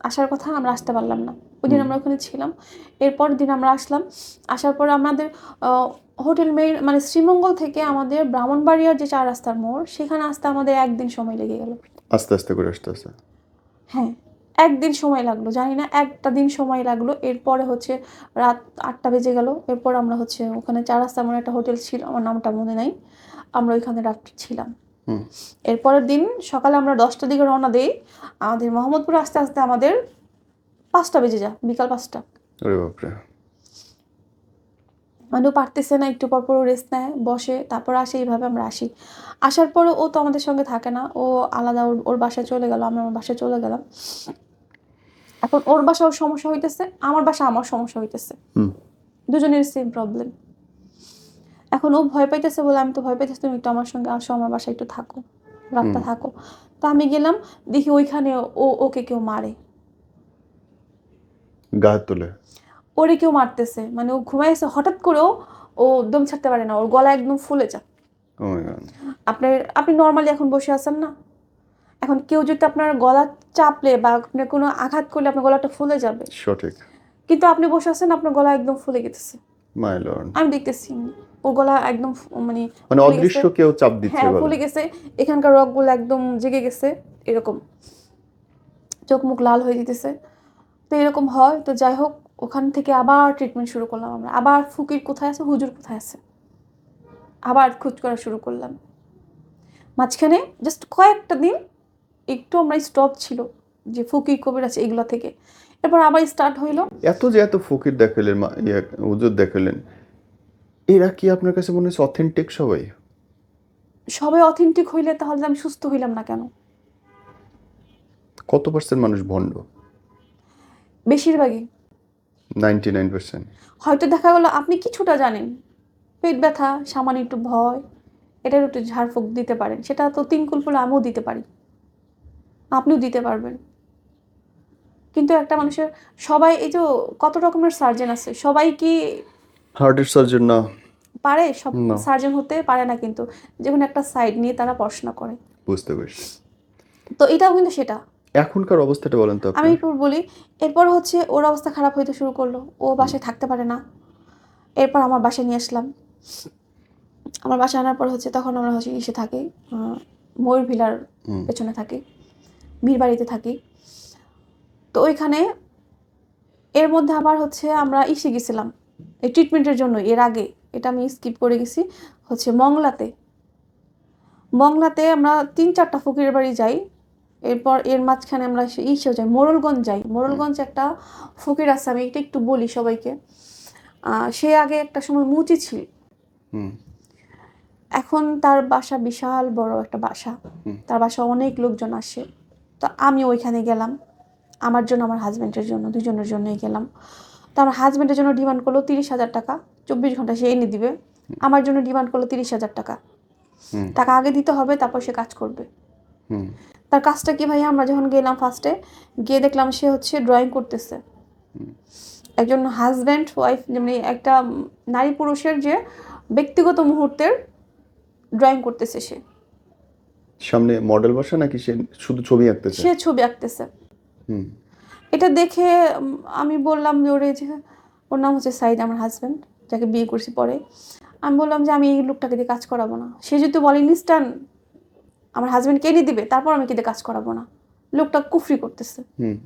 আসার কথা, আমরা আসতে পারলাম না, ওই দিন আমরা ওখানে ছিলাম। এরপর দিন আমরা আসলাম, আসার পরে আমাদের হোটেল মেইন মানে শ্রীমঙ্গল থেকে আমাদের ব্রাহ্মণবাড়িয়ার যে 4 রাস্তার মোড়, সেখানে আসতে আমাদের একদিন সময় লেগে গেল। আস্তে আস্তে করে আসতে। হ্যাঁ, একদিন সময় লাগলো, জানি না একটা দিন সময় লাগলো। এরপরে হচ্ছে রাত 8টা বেজে গেল। এরপর আমরা হচ্ছে ওখানে 4 রাস্তা মোড়ে একটা হোটেল ছিল, আমার নামটা মনে নাই, আমরা ওইখানে রাত্রে ছিলাম। এরপরের দিন সকালে আমরা 10টার দিকে রওনা দিই, আমাদের মোহাম্মদপুর আস্তে আস্তে আমাদের 5টা বেজে যায়, বিকাল 5টা। ওরে বাপরে। মানে ও পারতেছে না, একটু পর পর রেস্ট নেয়, বসে, তারপর আসে, এইভাবে আমরা আসি। আসার পরে ও তো আমাদের সঙ্গে থাকে না, ও আলাদা ওর বাসায় চলে গেল, আমি আমার বাসায় চলে গেলাম। এখন ওর বাসা ওর সমস্যা হইতেছে, আমার বাসা আমার সমস্যা হইতেছে, দুজনের সেম প্রবলেম। এখন ও ভয় পাইতেছে বলে আমি তো ভয় পাইতেছি, তুমি একটু আমার সঙ্গে আসো, আমার বাসায় একটু থাকো, রাতটা থাকো। তো আমি গেলাম, দেখি ওইখানে ওকে কেউ মারে, গা তোলে। ওরে কেউ মারতেছে, মানে ও ঘুমাইছে, হঠাৎ করেও ও দম ছাড়তে পারে না, ওর গলা একদম ফুলে যায়। ও মাই গড। আপনি নর্মালি এখন বসে আছেন না, এখন কেউ যদি আপনার গলা চাপলে বা আপনার কোনো আঘাত করলে আপনার গলাটা ফুলে যাবে, সঠিক। কিন্তু আপনি বসে আছেন, আপনার গলা একদম ফুলে গেছে। My lord. আমি দেখতেছি ওর গলা একদম মানে মানে ফুলে অদৃশ্য গেছে। কেউ চাপ দিচ্ছে হ্যাঁ গলায়। ফুলে গেছে, এখানকার রগগুলো একদম জেগে গেছে, এরকম চোখ মুখ লাল হয়ে যেতেছে। তো এরকম হয়। তো যাই হোক, ওখান থেকে আবার ট্রিটমেন্ট শুরু করলাম আমরা, আবার ফকির কোথায় আছে, হুজুর কোথায় আছে, আবার খোঁজ করা শুরু করলাম। মাঝখানে জাস্ট কয়েকটা দিন একটু আমরা স্টপ ছিল, যে ফকির কবির আছে এগুলো থেকে, এরপর আবার স্টার্ট হইলো। এত ফকির দেখালেন, হুজুর দেখালেন, এরা কি আপনার কাছে মনে হচ্ছে অথেন্টিক সবাই? সবাই অথেন্টিক হইলে তাহলে আমি সুস্থ হইলাম না কেন? কত পার্সেন্ট মানুষ ভণ্ড? বেশিরভাগই। 99%। হয়তো দেখা গেলো আপনি কিছুটা জানেন, পেট ব্যথা, সামান্য একটু ভয়, এটার একটু ঝাড়ফুঁক দিতে পারেন, সেটা তো তিনকুল ফুল আমিও দিতে পারি, আপনিও দিতে পারবেন। কিন্তু একটা মানুষের সবাই, এই যে কত রকমের সার্জন আছে, সবাই কি হার্টের সার্জন না। পারে? সব না। সার্জন হতে পারে না, কিন্তু যে কোনো একটা সাইড নিয়ে তারা পড়াশোনা করে। বুঝতে পারছি। তো এটাও কিন্তু সেটা। এখনকার অবস্থাটা বলেন তো আমি আপনি। একটু বলি, এরপর হচ্ছে ওর অবস্থা খারাপ হইতে শুরু করলো, ও বাসায় থাকতে পারে না। এরপর আমার বাসায় নিয়ে আসলাম। আমার বাসায় আনার পর হচ্ছে তখন আমরা হচ্ছে ইসে থাকি, ময়ূর ভিলার পেছনে থাকি, বীর বাড়িতে থাকি। তো ওইখানে এর মধ্যে আবার হচ্ছে আমরা ইসে গেছিলাম এই ট্রিটমেন্টের জন্য, এর আগে এটা আমি স্কিপ করে গেছি, হচ্ছে মংলাতে আমরা 3-4টা ফকিরের বাড়ি যাই। এরপর এর মাঝখানে আমরা ইসেও যাই, মোড়লগঞ্জ যাই। মোড়লগঞ্জ একটা ফকির আছে, আমি এটা একটু বলি সবাইকে। সে আগে একটা সময় মুচি ছিল, এখন তার বাসা বিশাল বড় একটা বাসা, তার বাসা অনেক লোকজন আসে। তো আমি ওইখানে গেলাম, আমার জন্য, আমার হাজব্যান্ডের জন্য, দুজনের জন্যই গেলাম। তো আমার হাজব্যান্ডের জন্য ডিমান্ড করলো 30,000 টাকা, 24 ঘন্টা সে এনে দিবে। আমার জন্য ডিমান্ড করলো 30,000 টাকা, টাকা আগে দিতে হবে, তারপর সে কাজ করবে। তার কাজটা কি ভাইয়া, আমরা যখন গেলাম ফার্স্টে গিয়ে দেখলাম সে হচ্ছে ড্রয়িং করতেছে। একজন হাজব্যান্ড ওয়াইফ, যেমনি একটা নারী পুরুষের যে ব্যক্তিগত মুহূর্তের ড্রয়িং করতেছে সে। সামনে মডেল বসা নাকি সে শুধু ছবি আঁকতেছে? সে ছবি আঁকতেছে। হুম। এটা দেখে আমি বললাম যে ওরে, যে ওর নাম হচ্ছে সাইদ, আমার হাজব্যান্ড, যাকে বিয়ে করছি পরে। আমি বললাম যে আমি এই লোকটাকে দিয়ে কাজ করাবো না। সে যদি বলে ইনস্ট্যান্ট আমার হাজব্যান্ডকে এনে দিবে, তারপর আমি কি দিয়ে কাজ করাবো না। লোকটা কুফরি করতেছে। হুম।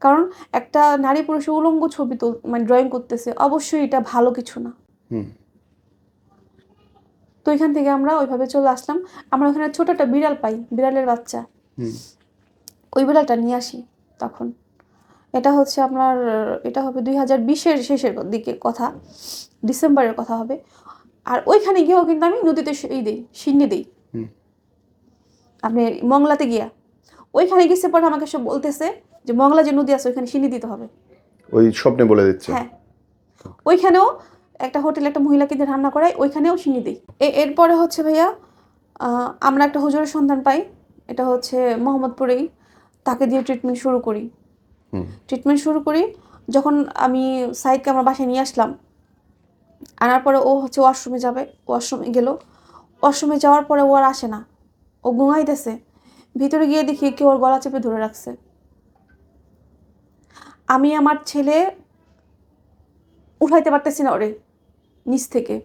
কারণ একটা নারী পুরুষের উলঙ্গ ছবি মানে ড্রয়িং করতেছে, অবশ্যই এটা ভালো কিছু না। হুম। তো এখান থেকে আমরা ওইভাবে চলে আসলাম। আমরা ওখানে ছোট একটা বিড়াল পাই, বিড়ালের বাচ্চা। হুম। ওই বিড়ালটা নিয়ে আসি তখন। এটা হচ্ছে আপনার, এটা হবে 2020-এর শেষের দিকে কথা, ডিসেম্বরের কথা হবে। আর ওইখানে গিয়েও কিন্তু আমি নদীতে দিই, সিন্নি দিই। হুম। আপনি মংলাতে গিয়া ওইখানে গেছে পরে আমাকে সব বলতেছে যে মংলা যে নদী আছে ওইখানে সিন্নি দিতে হবে। ওই স্বপ্নে বলে দিচ্ছে? হ্যাঁ, ওইখানেও একটা হোটেলে একটা মহিলাকে দিয়ে রান্না করাই, ওইখানেও সিন্নি দিই। এরপরে হচ্ছে ভাইয়া আমরা একটা হুজুরের সন্ধান পাই, এটা হচ্ছে মোহাম্মদপুরেই। তাকে দিয়ে ট্রিটমেন্ট শুরু করি। ট্রিটমেন্ট শুরু করি যখন আমি সাইদকে আমার বাসায় নিয়ে আসলাম। আনার পরে ও হচ্ছে ওয়াশরুমে যাবে, ওয়াশরুমে গেল। ওয়াশরুমে যাওয়ার পরে ও আর আসে না, ও ঘুমাইতেছে। ভিতরে গিয়ে দেখি কেউ ওর গলা চেপে ধরে রাখছে। আমি আমার ছেলে উঠাইতে পারতেছি না ওরে নিচ থেকে।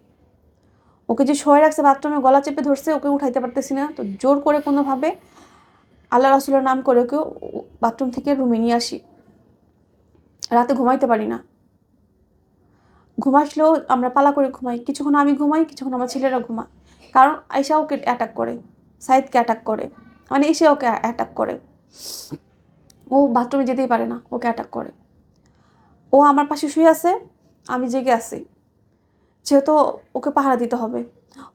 ওকে যে শোয়ে রাখছে বাথরুমে, গলা চেপে ধরছে, ওকে উঠাইতে পারতেছি না। তো জোর করে কোনোভাবে আল্লাহ রাসূলের নাম করে ওকে বাথরুম থেকে রুমে নিয়ে আসি। রাতে ঘুমাইতে পারি না। ঘুম আসলেও আমরা পালা করে ঘুমাই, কিছুক্ষণ আমি ঘুমাই, কিছুক্ষণ আমার ছেলেরা ঘুমায়। কারণ আয়শা ওকে অ্যাটাক করে, সাইদকে অ্যাটাক করে, মানে এসে ওকে অ্যাটাক করে। ও বাথরুমে যেতেই পারে না, ওকে অ্যাটাক করে। ও আমার পাশে শুয়ে আছে, আমি জেগে আছি, যেহেতু ওকে পাহারা দিতে হবে।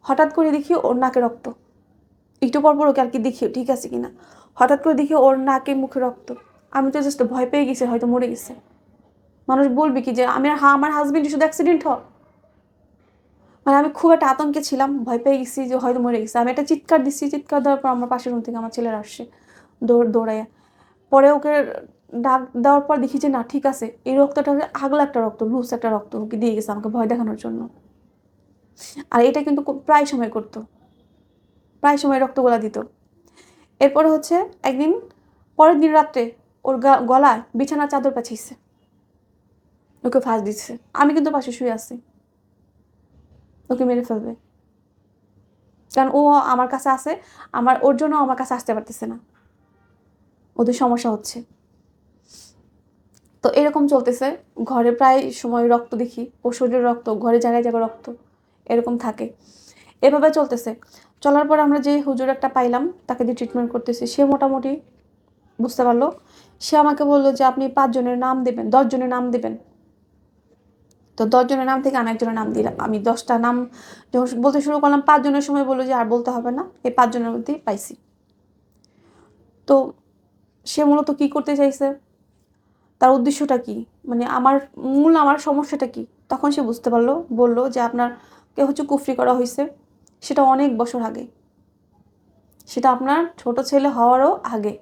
হঠাৎ করে দেখি ওর নাকে রক্ত। একটু পর ওকে আর কি দেখি ঠিক আছে কিনা। হঠাৎ করে দেখি ওর নাকে মুখে রক্ত। আমি তো জাস্ট ভয় পেয়ে গেছি, হয়তো মরে গেছে। মানুষ বলবে কি যে আমার হাজবেন্ড শুধু অ্যাক্সিডেন্ট মানে আমি খুব একটা আতঙ্কে ছিলাম, ভয় পেয়ে গেছি যে হয়তো মরে গেছে। আমি একটা চিৎকার দিচ্ছি, চিৎকার দেওয়ার পর আমার পাশের রুম থেকে আমার ছেলেরা আসছে দৌড়াইয়া। পরে ওকে ডাক দেওয়ার পর দেখি যে না ঠিক আছে, এই রক্তটা আগলা একটা রক্ত, লুজ একটা রক্ত ওকে দিয়ে গেছে আমাকে ভয় দেখানোর জন্য। আর এটা কিন্তু প্রায় সময় করতো, প্রায় সময় রক্তগোলা দিত। এরপরে হচ্ছে একদিন পরের দিন রাত্রে ওর গলায় বিছানার চাদর পাঠিয়েছে, ওকে ফাঁস দিচ্ছে। আমি কিন্তু পাশে শুয়ে আছি, ওকে মেরে ফেলবে। কারণ ও আমার কাছে আসে, ওর জন্য আমার কাছে আসতে পারতেছে না, ওদের সমস্যা হচ্ছে। তো এরকম চলতেছে। ঘরে প্রায় সময় রক্ত দেখি, ওর শরীরের রক্ত, ঘরে জায়গায় জায়গায় রক্ত এরকম থাকে। এভাবে চলতেছে। চলার পর আমরা যে হুজুর একটা পাইলাম, তাকে দিয়ে ট্রিটমেন্ট করতেছি। সে মোটামুটি বুঝতে পারলো। সে আমাকে বললো যে আপনি 5 জনের নাম দেবেন, 10 জনের নাম দেবেন। তো 10 জনের নাম থেকে আমি একজনের নাম দিলাম। আমি 10টা নাম যখন বলতে শুরু করলাম, 5 জনের সময় বললো যে আর বলতে হবে না, এই 5 জনের মধ্যেই পাইছি। তো সে মূলত কি করতে চাইছে, তার উদ্দেশ্যটা কি, মানে আমার সমস্যাটা কি, তখন সে বুঝতে পারলো। বললো যে আপনাকে হচ্ছে কুফরি করা হয়েছে, সেটা অনেক বছর আগে, সেটা আপনার ছোট ছেলে হওয়ারও আগে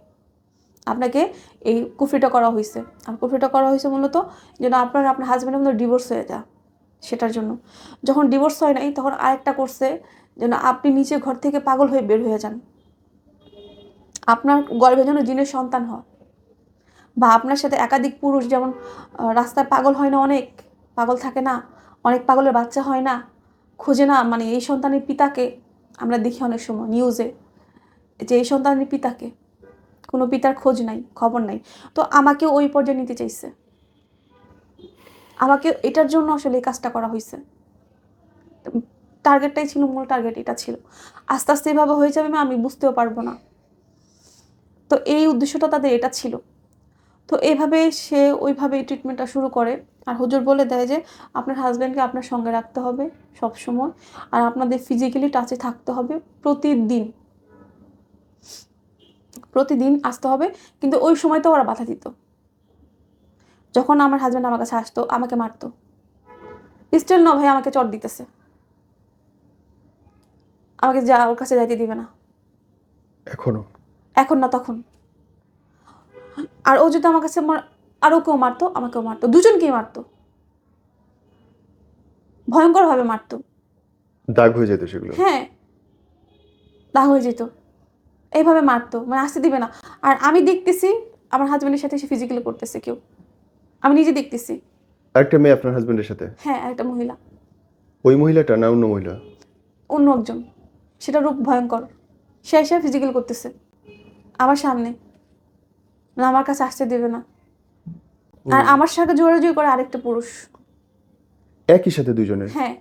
আপনাকে এই কুফরিটা করা হয়েছে। আর কুফরিটা করা হয়েছে মূলত যেন আপনার হাজব্যান্ডের মধ্যে ডিভোর্স হয়ে যায়, সেটার জন্য। যখন ডিভোর্স হয় নাই, তখন আরেকটা করছে যেন আপনি নিচে ঘর থেকে পাগল হয়ে বের হয়ে যান, আপনার গর্ভে যেন জিনের সন্তান হয়। বা আপনার সাথে একাধিক পুরুষ, যেমন রাস্তায় পাগল হয় না, অনেক পাগল থাকে না, অনেক পাগলের বাচ্চা হয় না, খোঁজে না, মানে এই সন্তানের পিতাকে। আমরা দেখি অনেক সময় নিউজে যে এই সন্তানের পিতাকে, কোনো পিতার খোঁজ নাই, খবর নাই। তো আমাকেও ওই পর্যায়ে নিতে চাইছে। আমাকে এটার জন্য আসলে এই কাজটা করা হয়েছে। টার্গেটটাই ছিল, মূল টার্গেট এটা ছিল। আস্তে আস্তে এভাবে হয়ে যাবে আমি বুঝতেও পারবো না। তো এই উদ্দেশ্যটা তাদের এটা ছিল। তো এইভাবে সে ওইভাবেই ট্রিটমেন্টটা শুরু করে। আর হুজুর বলে দেয় যে আপনার হাজব্যান্ডকে আপনার সঙ্গে রাখতে হবে সব সময়, আর আপনাদের ফিজিক্যালি টাচে থাকতে হবে প্রতিদিন, প্রতিদিন আসতে হবে। কিন্তু ওই সময় তো ওরা বাধা দিত। যখন আমার হাজব্যান্ড আমার কাছে আসতো, আমাকে মারতো। স্টিল না ভাই, আমাকে চট দিতেছে, আমাকে ওর কাছে যাইতে দিবে না। এখনো? এখন না, তখন। আর ও যদি আমার কাছে আরও কেউ মারতো, আমাকেও মারতো, দুজনকেই মারতো, ভয়ঙ্করভাবে মারতো। দাগ হয়ে যেত সেগুলো? হ্যাঁ, দাগ হয়ে যেত। এইভাবে মারতো, মানে আসতে দিবে না। আর আমি দেখতেছি আমার হাজবেন্ডের সাথে সে ফিজিক্যালি করতেছে কেউ, আমি নিজে দেখতেছি। আরেকটা মেয়ে আপনার হাজবেন্ডের সাথে? হ্যাঁ, একটা মহিলা, ওই মহিলাটা না অন্য মহিলা? অন্য একজন, সেটা রূপ ভয়ঙ্কর। সে এসে ফিজিক্যাল করতেছে আমার সামনে, না আমার কাছে আসতে দেবে না। আর আমার সাথে জোরাজুরি করে আরেকটা পুরুষ। একই সাথে দুজনের? হ্যাঁ,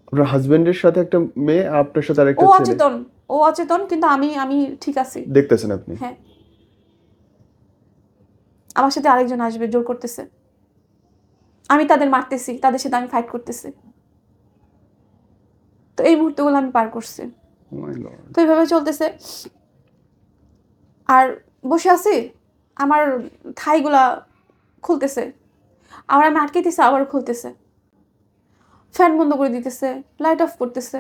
আপনার হাজবেন্ডের সাথে একটা মেয়ে, আপনার সাথে ও আরেকটা ছেলে? অচেতন, ও অচেতন, কিন্তু আমি ঠিক আছি। দেখতেছেন আপনি? হ্যাঁ, আমার সাথে আরেকজন আসবে, জোর করতেছে। আমি তাদের মারতেছি, তাদের সাথে আমি ফাইট করতেছি। তো এই মুহূর্তগুলো আমি পার করছি। Oh my God. তো এইভাবে চলতেছে। আর বসে আছি, আমার থাইগুলা খুলতেছে, আবার আমি আটকেতেছি, আবার খুলতেছে। ফ্যান বন্ধ করে দিতেছে, লাইট অফ করতেছে,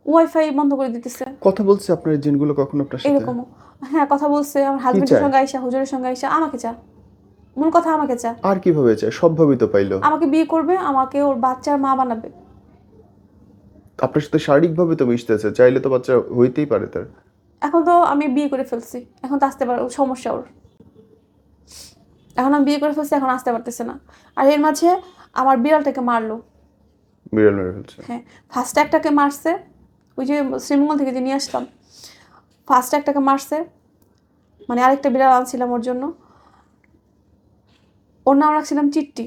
ওয়াইফাই বন্ধ করে দিতেছে। কথা বলছে আপনার এই জিনগুলো কখনো আপনার সাথে? এরকমও, হ্যাঁ, কথা বলছে। আমার হাজবেন্ডের চায়? সঙ্গে আইসা, হুজুরের সঙ্গে আইসা আমাকে চা, মূল কথা আমাকে চা, আর কিভাবে চায়? সবভাবেই তো পাইলো। আমাকে বিয়ে করবে, আমাকে ওর বাচ্চার মা বানাবে। আপনার সাথে শারীরিকভাবে তো মিশতেছে, চাইলে তো বাচ্চা হইতেই পারে তার। এখন তো আমি বিয়ে করে ফেলছি, এখন তো আসতে পারে, সমস্যা ওর। এখন আমি বিয়ে করে ফেলছি, এখন আসতে পারতেছে না। আর এর মাঝে আমার বিড়ালটাকে মারলো। বিড়াল মেরে ফেলছে? হ্যাঁ, ফার্স্টে একটাকে মারছে, ওই যে শ্রীমঙ্গল থেকে যে নিয়ে আসলাম, ফার্স্টে একটাকে মারছে, মানে আরেকটা বিড়াল আনছিলাম ওর জন্য। ওর নাম রাখছিলাম চিট্টি।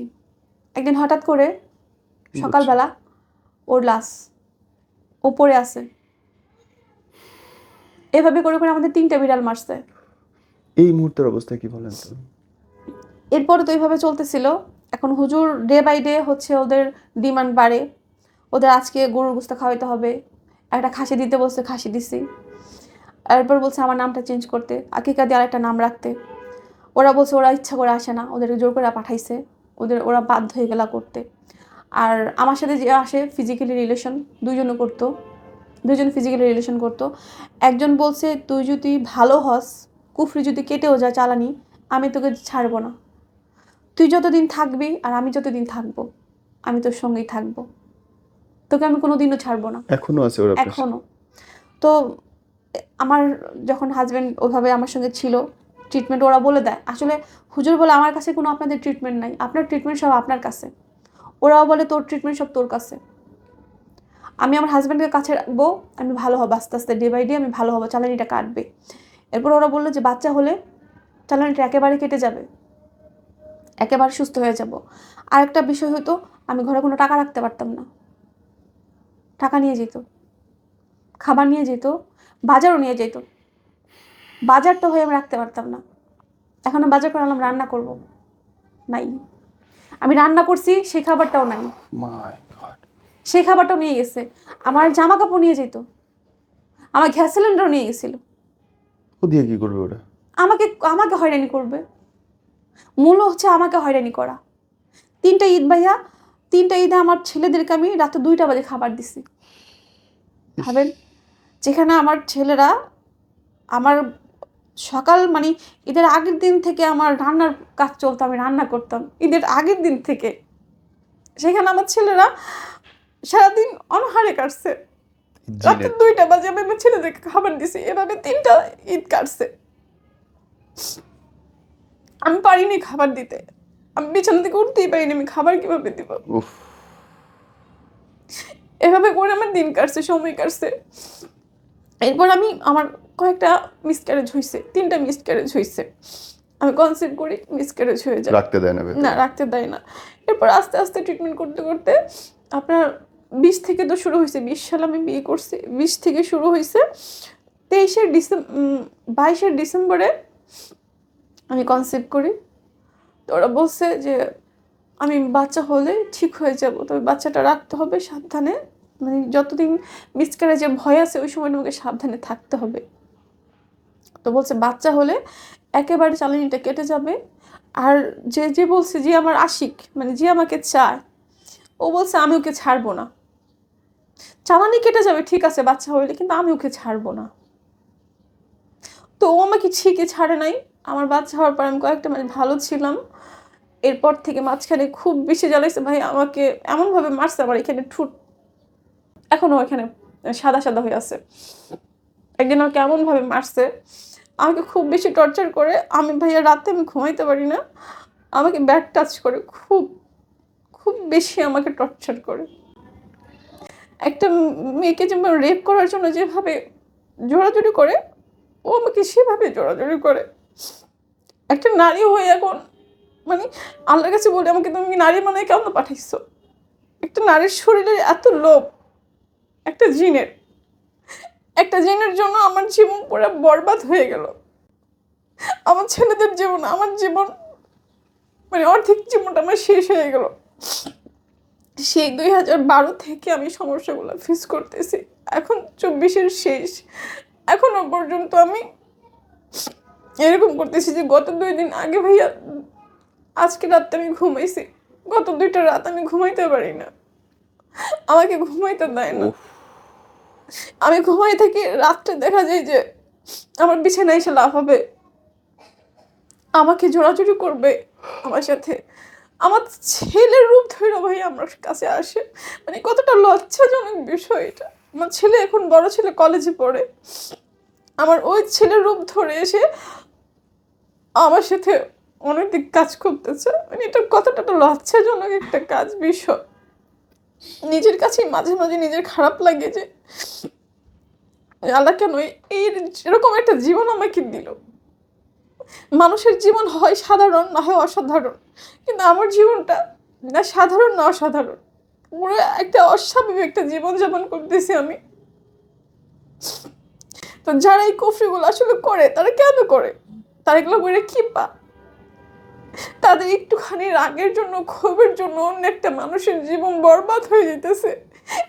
একদিন হঠাৎ করে সকালবেলা ওর লাশ ও পড়ে আছে। এভাবে করে করে আমাদের 3টা বিড়াল মারছে। এই মুহূর্তের অবস্থা কি বলেন তো? এরপরে তো এইভাবে চলতেছিল। এখন হুজুর ডে বাই ডে হচ্ছে ওদের ডিমান্ড বাড়ে। ওদের আজকে গরুর গোশত খাওয়াইতে হবে, একটা খাসি দিতে বলছে, খাসি দিছি। এরপর বলছে আমার নামটা চেঞ্জ করতে, আকিকা দিয়ে আরেকটা নাম রাখতে। ওরা বলছে ওরা ইচ্ছা করে আসে না, ওদেরকে জোর করে পাঠাইছে, ওরা বাধ্য হয়ে গেলা করতে। আর আমার সাথে যে আসে ফিজিক্যালি রিলেশন, দুজন ফিজিক্যালি রিলেশন করতো। একজন বলছে তুই যদি ভালো হস, কুফরি যদি কেটেও যায় চালানি, আমি তোকে ছাড়বো না। তুই যতদিন থাকবি আর আমি যতদিন থাকবো, আমি তোর সঙ্গেই থাকবো, তোকে আমি কোনোদিনও ছাড়বো না। এখনো আছে ওরা আপনার সাথে? এখনো। তো আমার যখন হাজব্যান্ড ওভাবে আমার সঙ্গে ছিল, ট্রিটমেন্ট ওরা বলে দেয়। আসলে হুজুর বলে আমার কাছে কোনো আপনাদের ট্রিটমেন্ট নাই, আপনার ট্রিটমেন্ট সব আপনার কাছে। ওরাও বলে তোর ট্রিটমেন্ট সব তোর কাছে। আমি আমার হাজব্যান্ডকে কাছে রাখবো, আমি ভালো হবো, আস্তে আস্তে ডে বাই ডে আমি ভালো হবো, চালানিটা কাটবে। এরপর ওরা বললো যে বাচ্চা হলে চালানিটা একেবারে কেটে যাবে, একেবারে সুস্থ হয়ে যাব। আরেকটা বিষয় হতো, আমি ঘরে কোনো টাকা রাখতে পারতাম না। টাকা নিয়ে যেত, খাবার নিয়ে যেত, বাজারও নিয়ে যেত। বাজারটা হয়ে আমি রাখতে পারতাম না। এখন আমি বাজার করে আনলাম, রান্না করব, নাই। আমি রান্না করছি, সেই খাবারটাও নাই। মাই গড। সেই খাবারটাও নিয়ে গেছে। আমার জামা কাপড় নিয়ে যেত, আমার গ্যাস সিলিন্ডারও নিয়ে গেছিল। ও দিয়ে কি করবে ওরা? আমাকে আমাকে হয়রানি করবে, মূল হচ্ছে আমাকে হয়রানি করা। 3টা ঈদ ভাইয়া, 3টা ঈদে আমার ছেলেদেরকে আমি রাতে 2টা বাজে খাবার দিছি। ভাবেন, যেখানে আমার ছেলেরা, আমার সকাল মানে ঈদের আগের দিন থেকে আমার রান্নার কাজ চলতো, আমি রান্না করতাম ঈদের আগের দিন থেকে। সেখানে আমার ছেলেরা সারাদিন অনাহারে কাটছে, রাতে 2টা বাজে আমি আমার ছেলেদেরকে খাবার দিছি। এভাবে 3টা ঈদ কাটছে। আমি পারিনি খাবার দিতে, আমি বিছানা থেকে উঠতেই পারিনি, আমি খাবার কিভাবে দিব। উফ। এভাবে করে আমার দিন কাটছে, সময় কাটছে। এরপর আমার কয়েকটা মিসক্যারেজ হয়েছে, 3টা মিসক্যারেজ হয়েছে। আমি কনসিভ করি, মিসক্যারেজ হয়ে যায়, রাখতে দেয় না ভেতরে? না, রাখতে দেয় না। এরপর আস্তে আস্তে ট্রিটমেন্ট করতে করতে আপনার 20 থেকে তো শুরু হয়েছে, 20 সালে আমি বিয়ে করছি, 20 থেকে শুরু হয়েছে। 22 ডিসেম্বরে আমি কনসিভ করি। তো ওরা বলছে যে আমি বাচ্চা হলে ঠিক হয়ে যাব, তবে বাচ্চাটা রাখতে হবে সাবধানে, মানে যতদিন মিসক্যারেজের ভয় আছে ওই সময় আমাকে সাবধানে থাকতে হবে। তো বলছে বাচ্চা হলে একেবারে চালানিটা কেটে যাবে। আর যে বলছে, যে আমার আশিক, মানে যে আমাকে চায়, ও বলছে আমি ওকে ছাড়বো না। চালানি কেটে যাবে ঠিক আছে বাচ্চা হইলে, কিন্তু আমি ওকে ছাড়বো না। তো ও আমাকে ঠিকই ছাড়ে নাই। আমার বাচ্চা হওয়ার পর আমি কয়েকটা মাস ভালো ছিলাম। এরপর থেকে মাঝখানে খুব বেশি জ্বালাইছে ভাই, আমাকে এমনভাবে মারছে, আমার এখানে ঠোঁট এখনো এখানে সাদা সাদা হয়ে আছে। একদিন আমাকে এমনভাবে মারছে, আমাকে খুব বেশি টর্চার করে। আমি ভাইয়া রাতে আমি ঘুমাইতে পারি না, আমাকে ব্যাড টাচ করে, খুব খুব বেশি আমাকে টর্চার করে। একটা মেয়েকে যেমন রেপ করার জন্য যেভাবে জোরাজুরি করে, ও আমাকে সেভাবে জোরাজুরি করে। একটা নারী হয়ে এখন মানে আল্লাহর কাছে বলে, আমাকে তুমি নারী মানে কেন পাঠাইছো? একটা নারীর শরীরের এত লোভ, একটা জিনের জন্য আমার জীবন পুরো বরবাদ হয়ে গেল। আমার ছেলেদের জীবন, আমার জীবন, মানে অর্ধেক জীবনটা আমার শেষ হয়ে গেল। সেই 2012 থেকে আমি সমস্যাগুলো ফেস করতেছি, এখন 24-এর শেষ, এখনো পর্যন্ত আমি এরকম করতেছি যে গত 2 দিন আগে ভাইয়া, আজকে রাতে আমি ঘুমাইছি, গত 2টা রাত আমি ঘুমাইতে পারি না, আমাকে ঘুমাইতে দেয় না। আমি ঘুমাই থাকি, রাত্রে দেখা যায় যে আমার বিছানায় এসে লাফাবে, আমাকে জোরাজুরি করবে আমার সাথে। আমার ছেলের রূপ ধরে ভাই আমার কাছে আসে, মানে কতটা লজ্জাজনক বিষয় এটা। আমার ছেলে এখন, বড় ছেলে কলেজে পড়ে, আমার ওই ছেলের রূপ ধরে এসে আমার সাথে অনৈতিক কাজ করতেছে, মানে এটা কতটা লজ্জাজনক একটা কাজ, বিষয়। নিজের কাছেই মাঝে মাঝে নিজের খারাপ লাগে যে আল্লাহ কেন এই এরকম একটা জীবন আমাকে দিল। মানুষের জীবন হয় সাধারণ, না হয় অসাধারণ, কিন্তু আমার জীবনটা না সাধারণ না অসাধারণ, পুরো একটা অস্বাভাবিক একটা জীবনযাপন করতেছি আমি। তো যারা এই কুফরিগুলো আসলে করে, তারা কেন করে? তারা এগুলো করে কি পা? তাদের একটুখানি রাগের জন্য, ক্ষোভের জন্য অন্য একটা মানুষের জীবন বরবাদ হয়ে যেতেছে।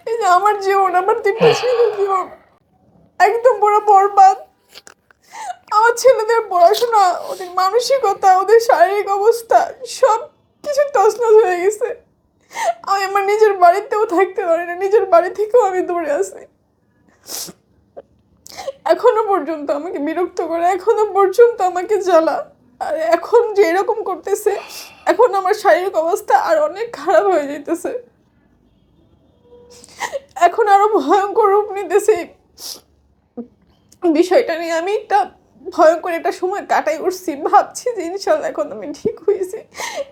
এই যে আমার জীবন, আমার 3টা ছেলের জীবন একদম পুরো বরবাদ। আমার ছেলেদের পড়াশোনা, ওদের মানসিকতা, ওদের শারীরিক অবস্থা সব কিছু তছনছ হয়ে গেছে। আমি আমার নিজের বাড়িতেও থাকতে পারি না, নিজের বাড়ি থেকেও আমি দূরে আছি। এখনো পর্যন্ত আমাকে বিরক্ত করে, এখনো পর্যন্ত আমাকে জ্বালা। আর এখন যে এরকম করতেছে, এখন আমার শারীরিক অবস্থা আর অনেক খারাপ হয়ে যেতেছে, এখন আরো ভয়ঙ্কর রূপ নিতেছে। বিষয়টা নিয়ে আমি একটা ভয়ঙ্কর একটা সময় কাটাই উঠছি, ভাবছি যে ইনশাল্লাহ এখন আমি ঠিক হয়েছি,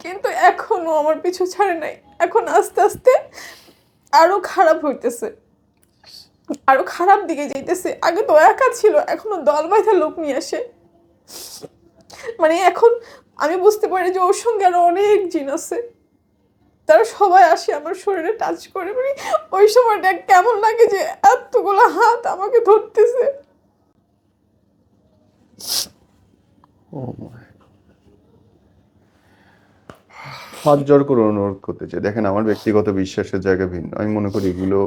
কিন্তু এখনো আমার পিছু ছাড়ে নাই। এখন আস্তে আস্তে আরো খারাপ হইতেছে, আরো খারাপ দিকে যাইতেছে। আগে তো একা ছিল, এখনো দল বাঁধা লোক নিয়ে আসে। মানে এখন আমি বুঝতে পারি যে ওর সঙ্গে আরো অনেক জিন আছে, তারা সবাই আসে আমার শরীরে টাচ করে। মানে ওই সময়টা কেমন লাগে যে এতগুলো হাত আমাকে ধরতেছে। হাত জোর করে অনুরোধ করতে চাই, দেখেন আমার ব্যক্তিগত বিশ্বাসের জায়গা ভিন্ন, আমি মনে করি এগুলো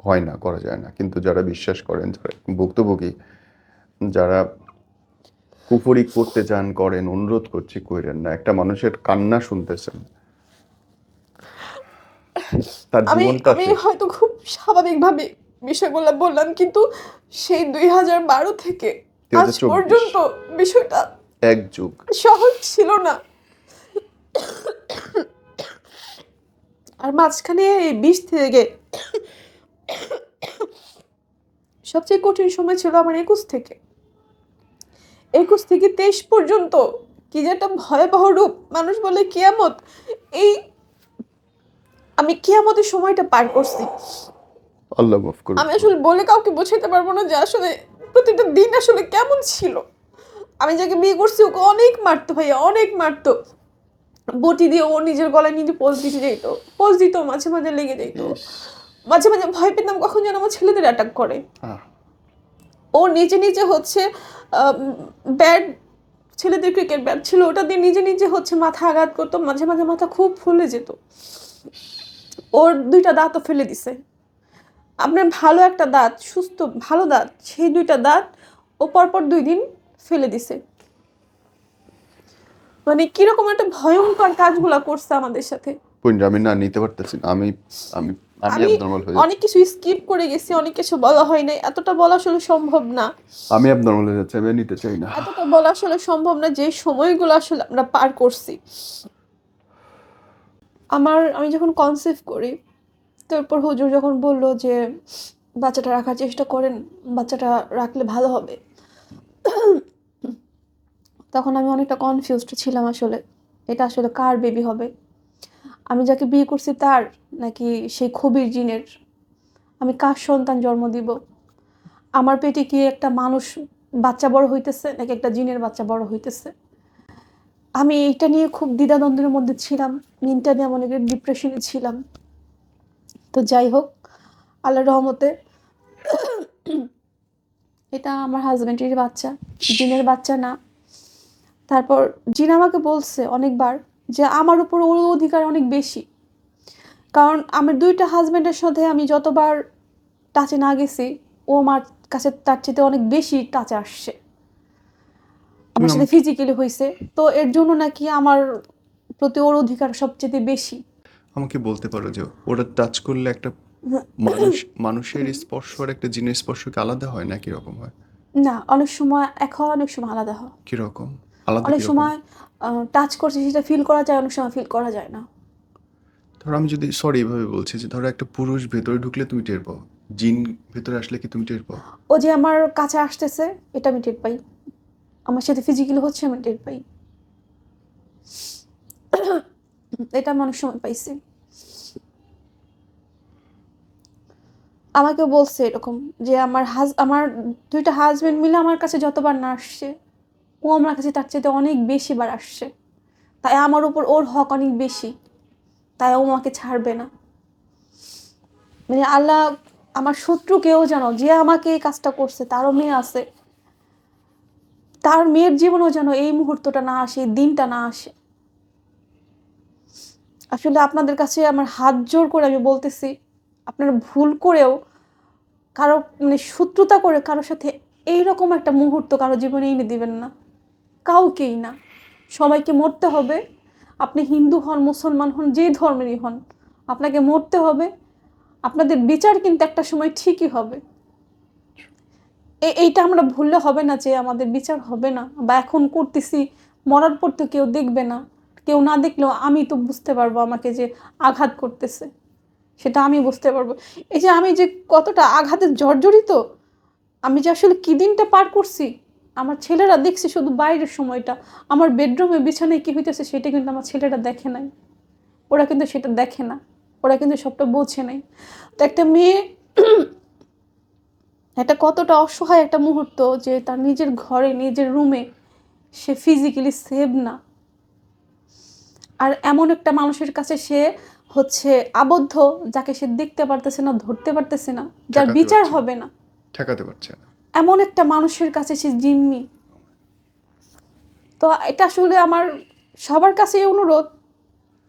হয় না, করা যায় না, কিন্তু যারা বিশ্বাস করেন, যারা ভুক্তভোগী, যারা কুফরি করতে চান করেন, অনুরোধ করছি কইরেন না। একটা মানুষের কান্না শুনতেছেন, তার আমি জীবনটা আমি হয়তো খুব স্বাভাবিকভাবে বিষয়গুলো বললাম, কিন্তু সেই 2012 থেকে আজ 2024 পর্যন্ত বিষয়টা এক যুগ। সহজ ছিল না। আর মাঝখানে এই 20 থেকে সবচেয়ে কঠিন সময় ছিল আমার 21 থেকে 23 পর্যন্ত, কি যে একটা ভয়াবহ রূপ। মানুষ বলে কিয়ামত, এই আমি কিয়ামতের সময়টা পার করছি। আল্লাহ মাফ করুন। আমি আসলে বলে কাউকে বোঝাতে পারবো না যে আসলে প্রতিটা দিন আসলে কেমন ছিল। আমি যাকে বিয়ে করছি ওকে অনেক মারতো ভাইয়া, অনেক মারতো, বটি দিয়ে ও নিজের গলায় নিজে পোজ দিতে যাইতো, পোজ দিত, মাঝে মাঝে লেগে যাইতো, মাঝে মাঝে ভয় পেতাম কখন যেন আমার ছেলেদের অ্যাটাক করে। ও নিজে নিজে হচ্ছে ব্যাট, ছেলেদের ক্রিকেট ব্যাট ছিল, ওটা দিয়ে নিজে নিজে হচ্ছে মাথা আঘাত করতো, মাঝে মাঝে মাথা খুব ফুলে যেত। ওর 2টা দাঁতও ফেলে দিছে। আপনার ভালো একটা দাঁত, সুস্থ ভালো দাঁত, সেই 2টা দাঁত ও পরপর 2 দিন ফেলে দিছে। মানে কিরকম একটা ভয়ঙ্কর কাজগুলা করছে আমাদের সাথে। আমি না নিতে পারতেছি না, আমি আমি আমি আমি অ্যাবনর্মাল হয়ে যাচ্ছি, অনেক কিছু স্কিপ করে গেছি, অনেক কিছু বলা হয় নাই, এতটা বলা আসলে সম্ভব না, আমি অ্যাবনর্মাল হয়ে যাচ্ছি, আমি আর নিতে চাই না। এতটা বলা আসলে সম্ভব না যে সময়গুলো আসলে আমরা পার করছি। আমি যখন কনসিভ করি, তারপর হুজুর যখন বললো যে বাচ্চাটা রাখার চেষ্টা করেন, বাচ্চাটা রাখলে ভালো হবে, তখন আমি অনেকটা কনফিউজড ছিলাম আসলে এটা আসলে কার বেবি হবে, আমি যাকে বিয়ে করছি তার, নাকি সেই খবির জিনের, আমি কার সন্তান জন্ম দিব, আমার পেটে কি একটা মানুষ বাচ্চা বড় হইতেছে নাকি একটা জিনের বাচ্চা বড় হইতেছে। আমি এইটা নিয়ে খুব দ্বিধাদ্বন্দ্বের মধ্যে ছিলাম, মেন্টালি আমি অনেক ডিপ্রেশনে ছিলাম। তো যাই হোক, আল্লাহর রহমতে এটা আমার হাজব্যান্ডের বাচ্চা, জিনের বাচ্চা না। তারপর জিন আমাকে বলছে অনেকবার যে আমার উপর ওর অধিকার অনেক বেশি, কারণ আমার 2টা হাজব্যান্ডের সাথে আমি যতবার টাচে না গেছি, ও আমার কাছে তার চেয়ে অনেক বেশি টাচে আসছে, আমার সাথে ফিজিক্যালি হয়েছে। তো এর জন্য নাকি আমার প্রতি ওর অধিকার সবচেয়ে বেশি। আমাকে বলতে পারো যে ওরা টাচ করলে একটা মানুষের স্পর্শ আর একটা জিনের স্পর্শ কি আলাদা হয় না কিরকম হয়? না, অনেক সময় এক হয়, অনেক সময় আলাদা হয়। কিরকম আলাদা? অনেক কিরকম? সময় টাচ করছে সেটা ফিল করা যায়, অনেক সময় ফিল করা যায় না। ধরো আমি যদি এইভাবে বলছি যে ধরো একটা পুরুষ ভেতরে ঢুকলে তুমি টের পাও, জিন ভেতরে আসলে কি তুমি টের পাও? ও যে আমার কাছে আসতেছে এটা আমি টের পাই, আমার সাথে ফিজিক্যালি হচ্ছে আমি টের পাই, এটা আমি অনেক সময় পাইছি। আমাকে বলছে এরকম যে আমার 2টা হাজবেন্ড মিলে আমার কাছে যতবার না আসছে, ও আমার কাছে তার চাইতে অনেক বেশি বার আসছে, তাই আমার উপর ওর হক অনেক বেশি, তাই ও আমাকে ছাড়বে না। মানে আল্লাহ আমার শত্রুকেও জানো, যে আমাকে এই কাজটা করছে তারও মেয়ে আছে, তার মেয়ের জীবনেও যেন এই মুহূর্তটা না আসে, এই দিনটা না আসে। আসলে আপনাদের কাছে আমার হাত জোর করে আমি বলতেছি, আপনারা ভুল করেও কারো মানে শত্রুতা করে কারোর সাথে এইরকম একটা মুহূর্ত কারো জীবনে এনে দিবেন না, কাউকেই না। সবাইকে মরতে হবে, আপনি হিন্দু হন, মুসলমান হন, যে ধর্মেরই হন, আপনাকে মরতে হবে। আপনাদের বিচার কিন্তু একটা সময় ঠিকই হবে। এইটা আমরা ভুললে হবে না যে আমাদের বিচার হবে না, বা এখন করতেছি, মরার পর তো কেউ দেখবে না, কেউ না দেখলেও আমি তো বুঝতে পারবো আমাকে যে আঘাত করতেছে, সেটা আমি বুঝতে পারবো। এই যে আমি যে কতটা আঘাতে জর্জরিত, আমি যে আসলে কি দিনটা পার করছি, আমার ছেলেরা দেখছে শুধু বাইরের সময়টা, আমার বেডরুমে বিছানায় কি হইতেছে সেটা কিন্তু আমার ছেলেরা দেখে নাই, ওরা কিন্তু সেটা দেখে না, ওরা কিন্তু সবটা বোঝে নাই। তো একটা মেয়ে এটা কতটা অসহায় একটা মুহূর্ত যে তার নিজের ঘরে, নিজের রুমে সে ফিজিক্যালি সেভ না, আর এমন একটা মানুষের কাছে সে হচ্ছে আবদ্ধ, যাকে সে দেখতে পারতেছে না, ধরতে পারতেছে না, যার ঠেকাতে বিচার পারছে না। হবে না, ঠেকাতে পারছে না। এমন একটা মানুষের কাছে সে জিম্মি। তো এটা আসলে আমার সবার কাছে অনুরোধ,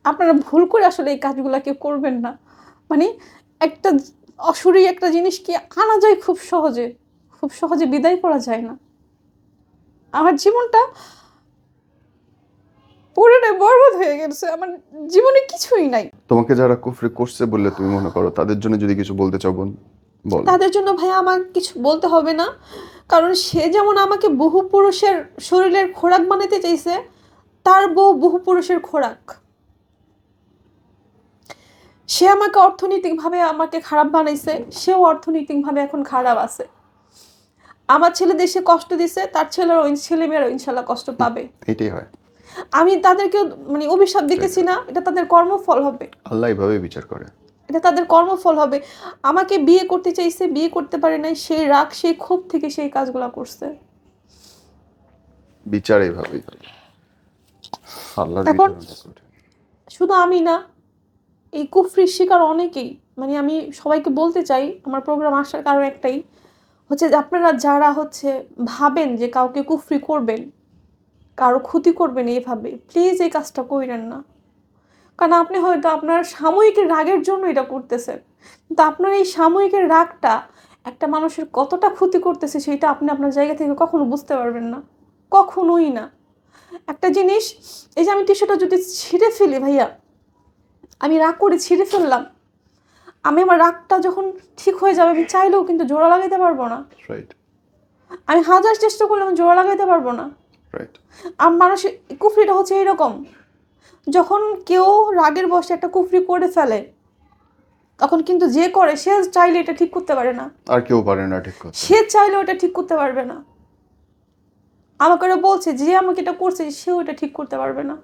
আপনারা ভুল করে আসলে এই কাজগুলো কেউ করবেন না। মানে একটা অসুরি একটা জিনিস কি আনা যায় খুব সহজে, খুব সহজে বিদায় করা যায় না। আমার জীবনটা পুরোটাই বরবাদ হয়ে গেছে, আমার জীবনে কিছুই নাই। তোমাকে যারা কুফরি করছে বললে তুমি মনে করো, তাদের জন্য যদি কিছু বলতে চাও বোন বলো। তাদের জন্য ভাইয়া আমার কিছু বলতে হবে না, কারণ সে যেমন আমাকে বহু পুরুষের শরীরের খোরাক বানাতে চাইছে, তার বউ বহু পুরুষের খোরাক। সে আমাকে অর্থনৈতিকভাবে আমাকে খারাপ বানাইছে, সেও অর্থনৈতিকভাবে এখন খারাপ আছে। আমার ছেলে দেশে কষ্ট দিছে, তার ছেলেমেয়েরা ইনশাল্লাহ কষ্ট পাবে। এটাই হয়। আমি তাদেরকে মানে অভিশাপ দিতেছি না, এটা তাদের কর্মফল হবে, আল্লাহ এইভাবে বিচার করে। এটা তাদের কর্মফল হবে। আমাকে বিয়ে করতে চাইছে, বিয়ে করতে পারে নাই, সেই রাগ সেই ক্ষোভ থেকে সেই কাজগুলো করছে। বিচার এইভাবেই হয়। আল্লাহর এখন বিচার অনেক কঠিন। শুধু আমি না, এই কুফরির শিকার অনেকেই। মানে আমি সবাইকে বলতে চাই, আমার প্রোগ্রাম আসার কারণ একটাই হচ্ছে যে আপনারা যারা হচ্ছে ভাবেন যে কাউকে কুফরি করবেন, কারো ক্ষতি করবেন, এইভাবে প্লিজ এই কাজটা কইরেন না। কারণ আপনি হয়তো আপনার সাময়িক রাগের জন্য এটা করতেছেন, কিন্তু আপনার এই সাময়িক রাগটা একটা মানুষের কতটা ক্ষতি করতেছে সেটা আপনি আপনার জায়গা থেকে কখনো বুঝতে পারবেন না, কখনোই না। একটা জিনিস, এই যে আমি টিস্যুটা যদি ছিঁড়ে ফেলি ভাইয়া, আমি রাগ করে ছিঁড়ে ফেললাম, আমি আমার রাগটা যখন ঠিক হয়ে যাবে, আমি চাইলেও কিন্তু জোড়া লাগাইতে পারবো না। রাইট। আমি হাজার চেষ্টা করলে আমি জোড়া লাগাইতে পারবো না। রাইট। আর মানুষের কুফরিটা হচ্ছে এইরকম, যখন কেউ রাগের বশে একটা কুফরি করে ফেলে তখন কিন্তু যে করে সে চাইলে এটা ঠিক করতে পারে না, আর কেউ পারে না ঠিক করতে। সে চাইলে ওটা ঠিক করতে পারবে না। আমাকে ওরা বলছে যে আমাকে এটা করছে সেও এটা ঠিক করতে পারবে না।